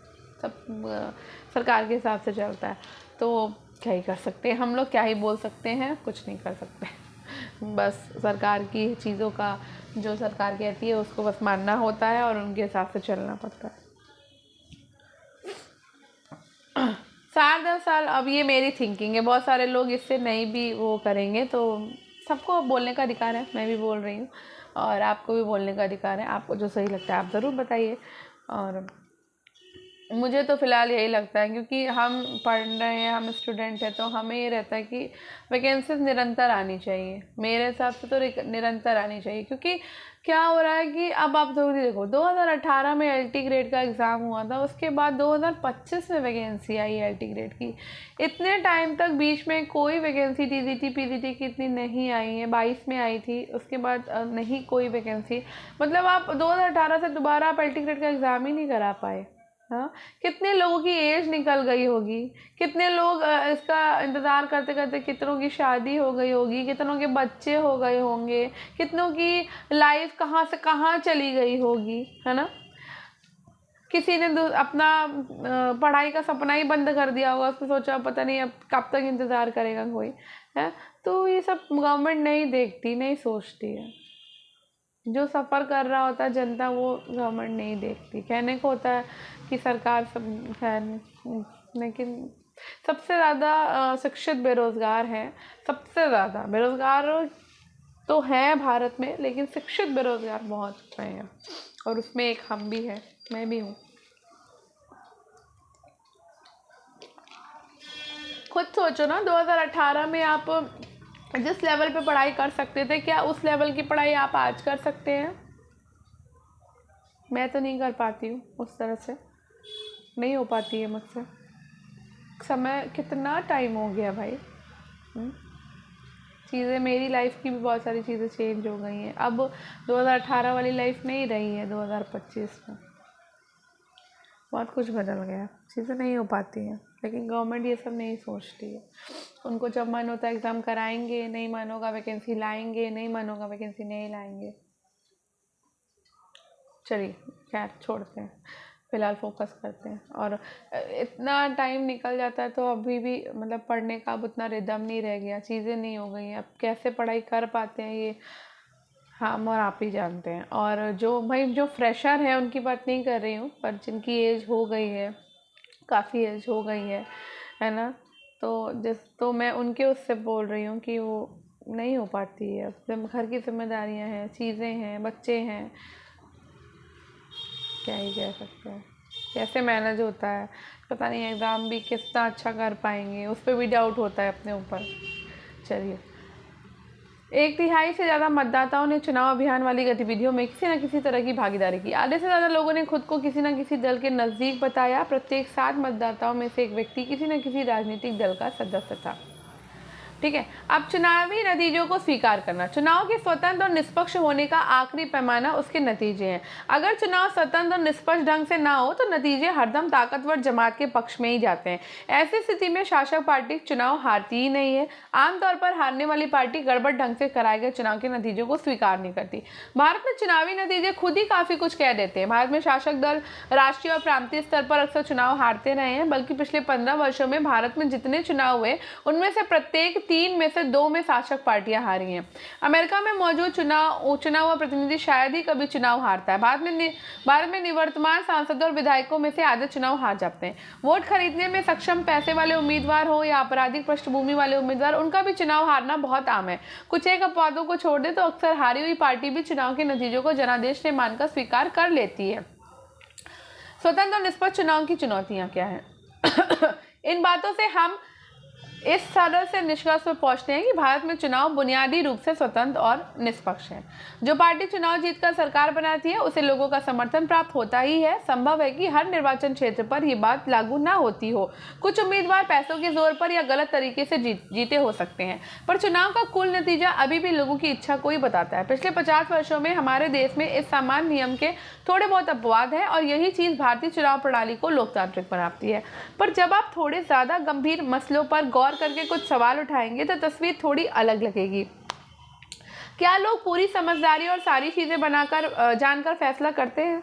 सब सरकार के हिसाब से चलता है। तो क्या ही कर सकते हैं हम लोग, क्या ही बोल सकते हैं, कुछ नहीं कर सकते। बस सरकार की चीज़ों का जो सरकार कहती है उसको बस मानना होता है और उनके हिसाब से चलना पड़ता है। 7-10 साल, अब ये मेरी थिंकिंग है, बहुत सारे लोग इससे नहीं भी वो करेंगे, तो सबको बोलने का अधिकार है, मैं भी बोल रही हूँ और आपको भी बोलने का अधिकार है। आपको जो सही लगता है आप ज़रूर बताइए। और मुझे तो फ़िलहाल यही लगता है, क्योंकि हम पढ़ रहे हैं, हम स्टूडेंट हैं, तो हमें ये रहता है कि वैकेंसीज निरंतर आनी चाहिए। मेरे हिसाब से तो निरंतर आनी चाहिए, क्योंकि क्या हो रहा है कि अब आप देखो 2018 में एलटी ग्रेड का एग्ज़ाम हुआ था, उसके बाद 2025 में वैकेंसी आई है एलटी ग्रेड की। इतने टाइम तक बीच में कोई वैकेंसी टीजीटी पीजीटी की इतनी नहीं आई है। 22 में आई थी, उसके बाद नहीं कोई वैकेंसी। मतलब आप 2018 से दोबारा आप एलटी ग्रेड का एग्ज़ाम ही नहीं करा पाए। हाँ, कितने लोगों की एज निकल गई होगी, कितने लोग इसका इंतज़ार करते करते, कितनों की शादी हो गई होगी, कितनों के बच्चे हो गए होंगे, कितनों की लाइफ कहाँ से कहाँ चली गई होगी, है ना। किसी ने अपना पढ़ाई का सपना ही बंद कर दिया होगा, उसने सोचा पता नहीं अब कब तक इंतज़ार करेगा कोई, है। तो ये सब गवर्नमेंट नहीं देखती, नहीं सोचती है। जो सफ़र कर रहा होता है जनता, वो गवर्नमेंट नहीं देखती। कहने को होता है कि सरकार सब है, लेकिन सबसे ज़्यादा शिक्षित बेरोज़गार हैं। सबसे ज़्यादा बेरोज़गार तो हैं भारत में, लेकिन शिक्षित बेरोज़गार बहुत हैं, और उसमें एक हम भी हैं, मैं भी हूँ। खुद सोचो ना, 2018 में आप जिस लेवल पे पढ़ाई कर सकते थे, क्या उस लेवल की पढ़ाई आप आज कर सकते हैं? मैं तो नहीं कर पाती हूँ, उस तरह से नहीं हो पाती है मुझसे। समय कितना टाइम हो गया भाई, चीज़ें, मेरी लाइफ की भी बहुत सारी चीज़ें चेंज हो गई हैं। अब 2018 वाली लाइफ नहीं रही है 2025 में, बहुत कुछ बदल गया, चीज़ें नहीं हो पाती हैं। लेकिन गवर्नमेंट ये सब नहीं सोचती है। उनको जब मन होता है एग्ज़ाम कराएंगे, नहीं मन होगा वैकेंसी लाएंगे, नहीं मन होगा वैकेंसी नहीं लाएंगे। चलिए खैर छोड़ते हैं, फ़िलहाल फोकस करते हैं। और इतना टाइम निकल जाता है तो अभी भी मतलब पढ़ने का अब उतना रिदम नहीं रह गया, चीज़ें नहीं हो गई हैं। अब कैसे पढ़ाई कर पाते हैं ये हम और आप ही जानते हैं। और जो फ्रेशर हैं उनकी बात नहीं कर रही हूँ, पर जिनकी एज हो गई है, काफ़ी एज हो गई है ना, तो मैं उनके उससे बोल रही हूँ कि वो नहीं हो पाती है। अब घर की जिम्मेदारियाँ हैं, चीज़ें हैं, बच्चे हैं, क्या ही कह सकते हैं, कैसे मैनेज होता है पता नहीं। एग्ज़ाम भी कितना अच्छा कर पाएंगे, उस पर भी डाउट होता है अपने ऊपर। चलिए, 1/3 से ज़्यादा मतदाताओं ने चुनाव अभियान वाली गतिविधियों में किसी न किसी तरह की भागीदारी की। आधे से ज़्यादा लोगों ने खुद को किसी न किसी दल के नज़दीक बताया। प्रत्येक 7 मतदाताओं में से एक व्यक्ति किसी न किसी राजनीतिक दल का सदस्य था। ठीक है, अब चुनावी नतीजों को स्वीकार करना। चुनाव के स्वतंत्र और निष्पक्ष होने का आखिरी पैमाना उसके नतीजे हैं। अगर चुनाव स्वतंत्र और निष्पक्ष ढंग से ना हो तो नतीजे हरदम ताकतवर जमात के पक्ष में ही जाते हैं। ऐसी स्थिति में शासक पार्टी चुनाव हारती ही नहीं है। आमतौर पर हारने वाली पार्टी गड़बड़ ढंग से कराए गए चुनाव के नतीजों को स्वीकार नहीं करती। भारत में चुनावी नतीजे खुद ही काफ़ी कुछ कह देते हैं। भारत में शासक दल राष्ट्रीय और प्रांतीय स्तर पर अक्सर चुनाव हारते रहे हैं, बल्कि पिछले 15 वर्षों में भारत में जितने चुनाव हुए उनमें से प्रत्येक 3 में से 2 में शासक पार्टियां हारी हैं। अमेरिका में मौजूद चुनाव हुआ प्रतिनिधि शायद ही कभी चुनाव हारता है। भारत में निवर्तमान सांसदों और विधायकों में से आधे चुनाव हार जाते हैं। वोट खरीदने में सक्षम पैसे वाले उम्मीदवार हो या आपराधिक पृष्ठभूमि वाले उम्मीदवार, उनका भी चुनाव हारना बहुत आम है। कुछ एक अपवादों को छोड़ दे तो अक्सर हारी हुई पार्टी भी चुनाव के नतीजों को जनादेश ने मानकर स्वीकार कर लेती है। स्वतंत्र और निष्पक्ष चुनाव की चुनौतियां क्या हैं? इन बातों से हम इस तरह से निष्कर्ष पर पहुंचते हैं कि भारत में चुनाव बुनियादी रूप से स्वतंत्र और निष्पक्ष है। जो पार्टी चुनाव जीतकर सरकार बनाती है उसे लोगों का समर्थन प्राप्त होता ही है। संभव है कि हर निर्वाचन क्षेत्र पर यह बात लागू ना होती हो। कुछ उम्मीदवार पैसों के जोर पर या गलत तरीके से जीते हो सकते हैं, पर चुनाव का कुल नतीजा अभी भी लोगों की इच्छा को ही बताता है। पिछले 50 वर्षों में हमारे देश में इस सामान्य नियम के थोड़े बहुत अपवाद है और यही चीज भारतीय चुनाव प्रणाली को लोकतांत्रिक बनाती है। पर जब आप थोड़े ज्यादा गंभीर मसलों पर गौर करके कुछ सवाल उठाएंगे तो तस्वीर थोड़ी अलग लगेगी। क्या लोग पूरी समझदारी और सारी चीजें बनाकर जानकर फैसला करते हैं?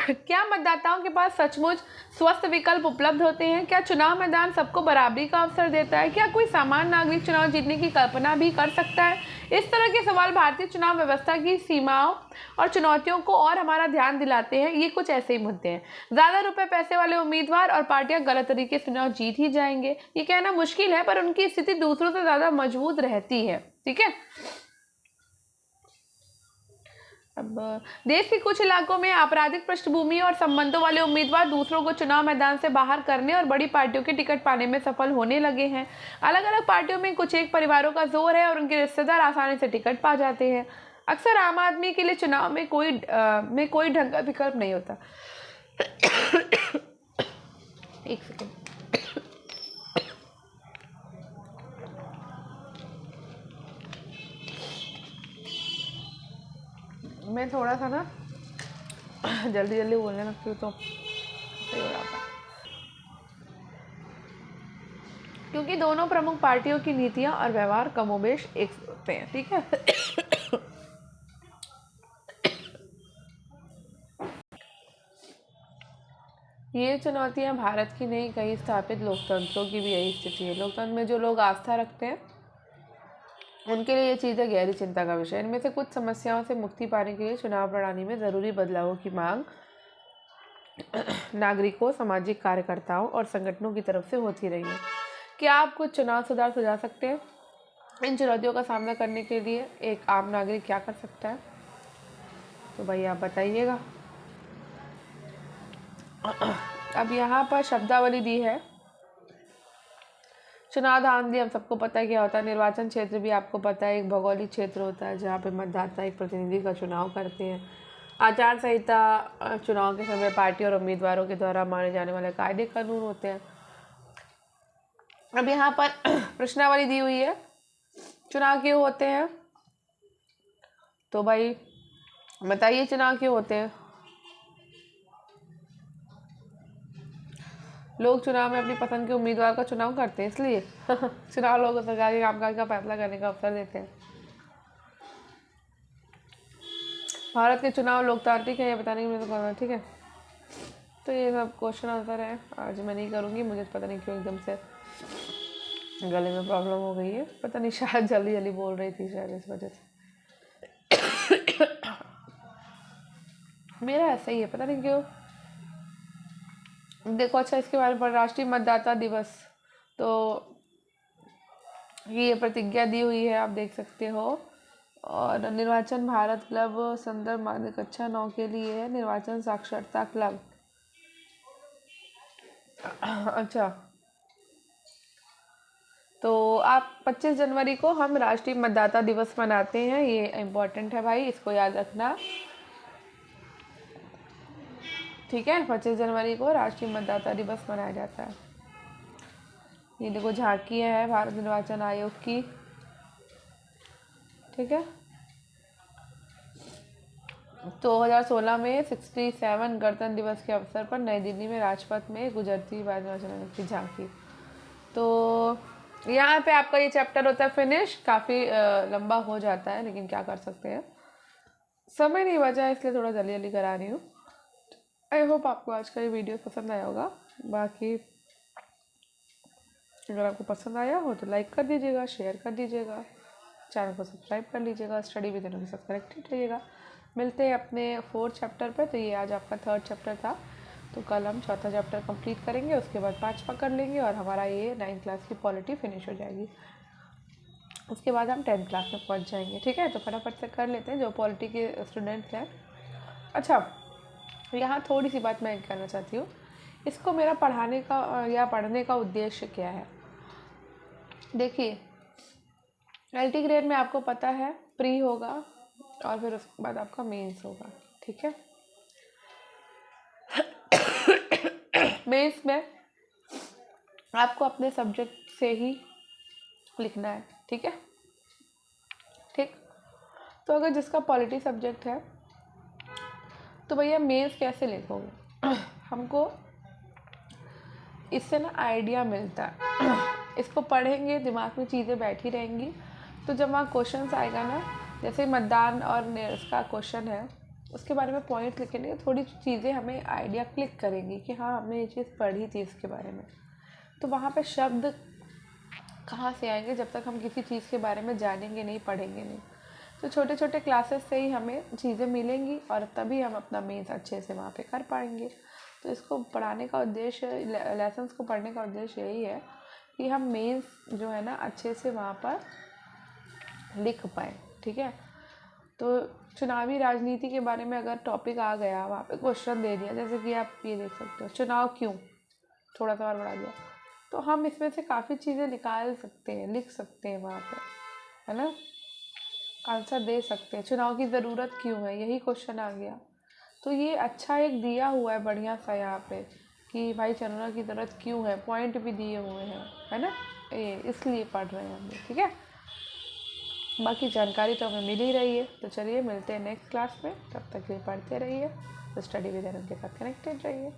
क्या मतदाताओं के पास सचमुच स्वस्थ विकल्प उपलब्ध होते हैं? क्या चुनाव मैदान सबको बराबरी का अवसर देता है? क्या कोई सामान्य नागरिक चुनाव जीतने की कल्पना भी कर सकता है? इस तरह के सवाल भारतीय चुनाव व्यवस्था की सीमाओं और चुनौतियों को और हमारा ध्यान दिलाते हैं। ये कुछ ऐसे ही मुद्दे हैं। ज्यादा रुपए पैसे वाले उम्मीदवार और पार्टियां गलत तरीके से चुनाव जीत ही जाएंगे, ये कहना मुश्किल है, पर उनकी स्थिति दूसरों से ज्यादा मजबूत रहती है। ठीक है। अब देश के कुछ इलाकों में आपराधिक पृष्ठभूमि और संबंधों वाले उम्मीदवार दूसरों को चुनाव मैदान से बाहर करने और बड़ी पार्टियों के टिकट पाने में सफल होने लगे हैं। अलग अलग पार्टियों में कुछ एक परिवारों का जोर है और उनके रिश्तेदार आसानी से टिकट पा जाते हैं। अक्सर आम आदमी के लिए चुनाव में कोई ढंग का विकल्प नहीं होता। एक सेकेंड। मैं थोड़ा सा ना जल्दी जल्दी बोलने लगती हूँ तो सही हो जाता है, क्योंकि दोनों प्रमुख पार्टियों की नीतियां और व्यवहार कमोबेश एक होते हैं। ठीक है। ये चुनौतियां भारत की नहीं, कई स्थापित लोकतंत्रों की भी यही स्थिति है। लोकतंत्र में जो लोग आस्था रखते हैं उनके लिए ये चीज़ें गहरी चिंता का विषय है। इनमें से कुछ समस्याओं से मुक्ति पाने के लिए चुनाव प्रणाली में ज़रूरी बदलावों की मांग नागरिकों, सामाजिक कार्यकर्ताओं और संगठनों की तरफ से होती रही है। क्या आप कुछ चुनाव सुधार सुझा सकते हैं? इन चुनौतियों का सामना करने के लिए एक आम नागरिक क्या कर सकता है? तो भाई आप बताइएगा। अब यहाँ पर शब्दावली दी है। चुनाव धांधली हम सबको पता है क्या होता है। निर्वाचन क्षेत्र भी आपको पता है, एक भौगोलिक क्षेत्र होता है जहाँ पे मतदाता एक प्रतिनिधि का चुनाव करते हैं। आचार संहिता चुनाव के समय पार्टी और उम्मीदवारों के द्वारा माने जाने वाले कायदे कानून होते हैं। अब यहाँ पर प्रश्नावली दी हुई है, चुनाव क्यों होते हैं? तो भाई बताइए चुनाव क्यों होते हैं? लोग चुनाव में अपनी पसंद के उम्मीदवार का चुनाव करते हैं इसलिए। चुनाव लोगों को सरकार के कामकाज का फैसला करने का अवसर देते हैं। भारत के चुनाव लोकतांत्रिक है, ये बताने की मेरे को करना। ठीक है, तो ये सब क्वेश्चन आंसर है। आज मैं नहीं करूँगी, मुझे पता नहीं क्यों एकदम से गले में प्रॉब्लम हो गई है, पता नहीं, शायद जल्दी जल्दी बोल रही थी, शायद इस वजह से। मेरा ऐसा ही है, पता नहीं क्यों। देखो अच्छा, इसके बारे में राष्ट्रीय मतदाता दिवस, तो ये प्रतिज्ञा दी हुई है, आप देख सकते हो। और निर्वाचन भारत क्लब संदर्भ माध्यमिक कक्षा 9 के लिए है, निर्वाचन साक्षरता क्लब। अच्छा, तो आप 25 जनवरी को हम राष्ट्रीय मतदाता दिवस मनाते हैं। ये इम्पोर्टेंट है भाई, इसको याद रखना। ठीक है, 25 जनवरी को राष्ट्रीय मतदाता दिवस मनाया जाता है। ये देखो झांकी है भारत निर्वाचन आयोग की। ठीक है, 2016 में 67 गणतंत्र दिवस के अवसर पर नई दिल्ली में राजपथ में गुजरती भारत निर्वाचन आयोग की झांकी। तो यहाँ पे आपका ये चैप्टर होता है फिनिश। काफ़ी लंबा हो जाता है, लेकिन क्या कर सकते हैं, समय नहीं बचा, इसलिए थोड़ा जल्दी जल्दी करा रही हूँ। आई होप आपको आज का ये वीडियो पसंद आया होगा। बाकी अगर आपको पसंद आया हो तो लाइक कर दीजिएगा, शेयर कर दीजिएगा, चैनल को सब्सक्राइब कर लीजिएगा, स्टडी विद के साथ कनेक्टेड रहिएगा। मिलते हैं अपने 4th चैप्टर पर। तो ये आज आपका 3rd चैप्टर था, तो कल हम 4था चैप्टर कंप्लीट करेंगे, उसके बाद 5वां कर लेंगे और हमारा ये 9th क्लास की पॉलिटी फिनिश हो जाएगी। उसके बाद हम 10th क्लास में पहुंच जाएंगे। ठीक है, तो फटाफट से कर लेते हैं जो पॉलिटी के स्टूडेंट्स हैं। अच्छा, यहाँ थोड़ी सी बात मैं कहना चाहती हूँ। इसको मेरा पढ़ाने का या पढ़ने का उद्देश्य क्या है। देखिए, मल्टी ग्रेड में आपको पता है प्री होगा और फिर उसके बाद आपका मेंस होगा, ठीक है। मेंस में आपको अपने सब्जेक्ट से ही लिखना है, ठीक है। ठीक, तो अगर जिसका पॉलिटी सब्जेक्ट है तो भैया मेंस कैसे लिखोगे। हमको इससे ना आइडिया मिलता है। इसको पढ़ेंगे, दिमाग में चीज़ें बैठी रहेंगी, तो जब वहाँ क्वेश्चंस आएगा ना, जैसे मतदान और उसका क्वेश्चन है, उसके बारे में पॉइंट लिखेंगे, थोड़ी चीज़ें हमें आइडिया क्लिक करेंगी कि हाँ हमने ये चीज़ पढ़ी थी इसके बारे में। तो वहाँ पे शब्द कहाँ से आएंगे जब तक हम किसी चीज़ के बारे में जानेंगे नहीं, पढ़ेंगे नहीं। तो छोटे छोटे क्लासेस से ही हमें चीज़ें मिलेंगी और तभी हम अपना मेंस अच्छे से वहाँ पे कर पाएंगे। तो इसको पढ़ाने का उद्देश्य, लेसन्स को पढ़ने का उद्देश्य यही है कि हम मेंस जो है ना अच्छे से वहाँ पर लिख पाएँ, ठीक है। तो चुनावी राजनीति के बारे में अगर टॉपिक आ गया, वहाँ पे क्वेश्चन दे दिया, जैसे कि आप ये देख सकते हो, चुनाव क्यों, थोड़ा सा और बढ़ा दिया, तो हम इसमें से काफ़ी चीज़ें निकाल सकते हैं, लिख सकते हैं वहाँ पे, है ना, आंसर दे सकते हैं। चुनाव की ज़रूरत क्यों है, यही क्वेश्चन आ गया, तो ये अच्छा एक दिया हुआ है बढ़िया सा यहाँ पे कि भाई चुनाव की ज़रूरत क्यों है, पॉइंट भी दिए हुए हैं, है ना, ये इसलिए पढ़ रहे हैं हम लोग, ठीक है। बाकी जानकारी तो हमें मिल ही रही है। तो चलिए मिलते हैं नेक्स्ट क्लास में, तब तक ये पढ़ते रहिए, तो स्टडी विद के साथ कनेक्टेड रहिए।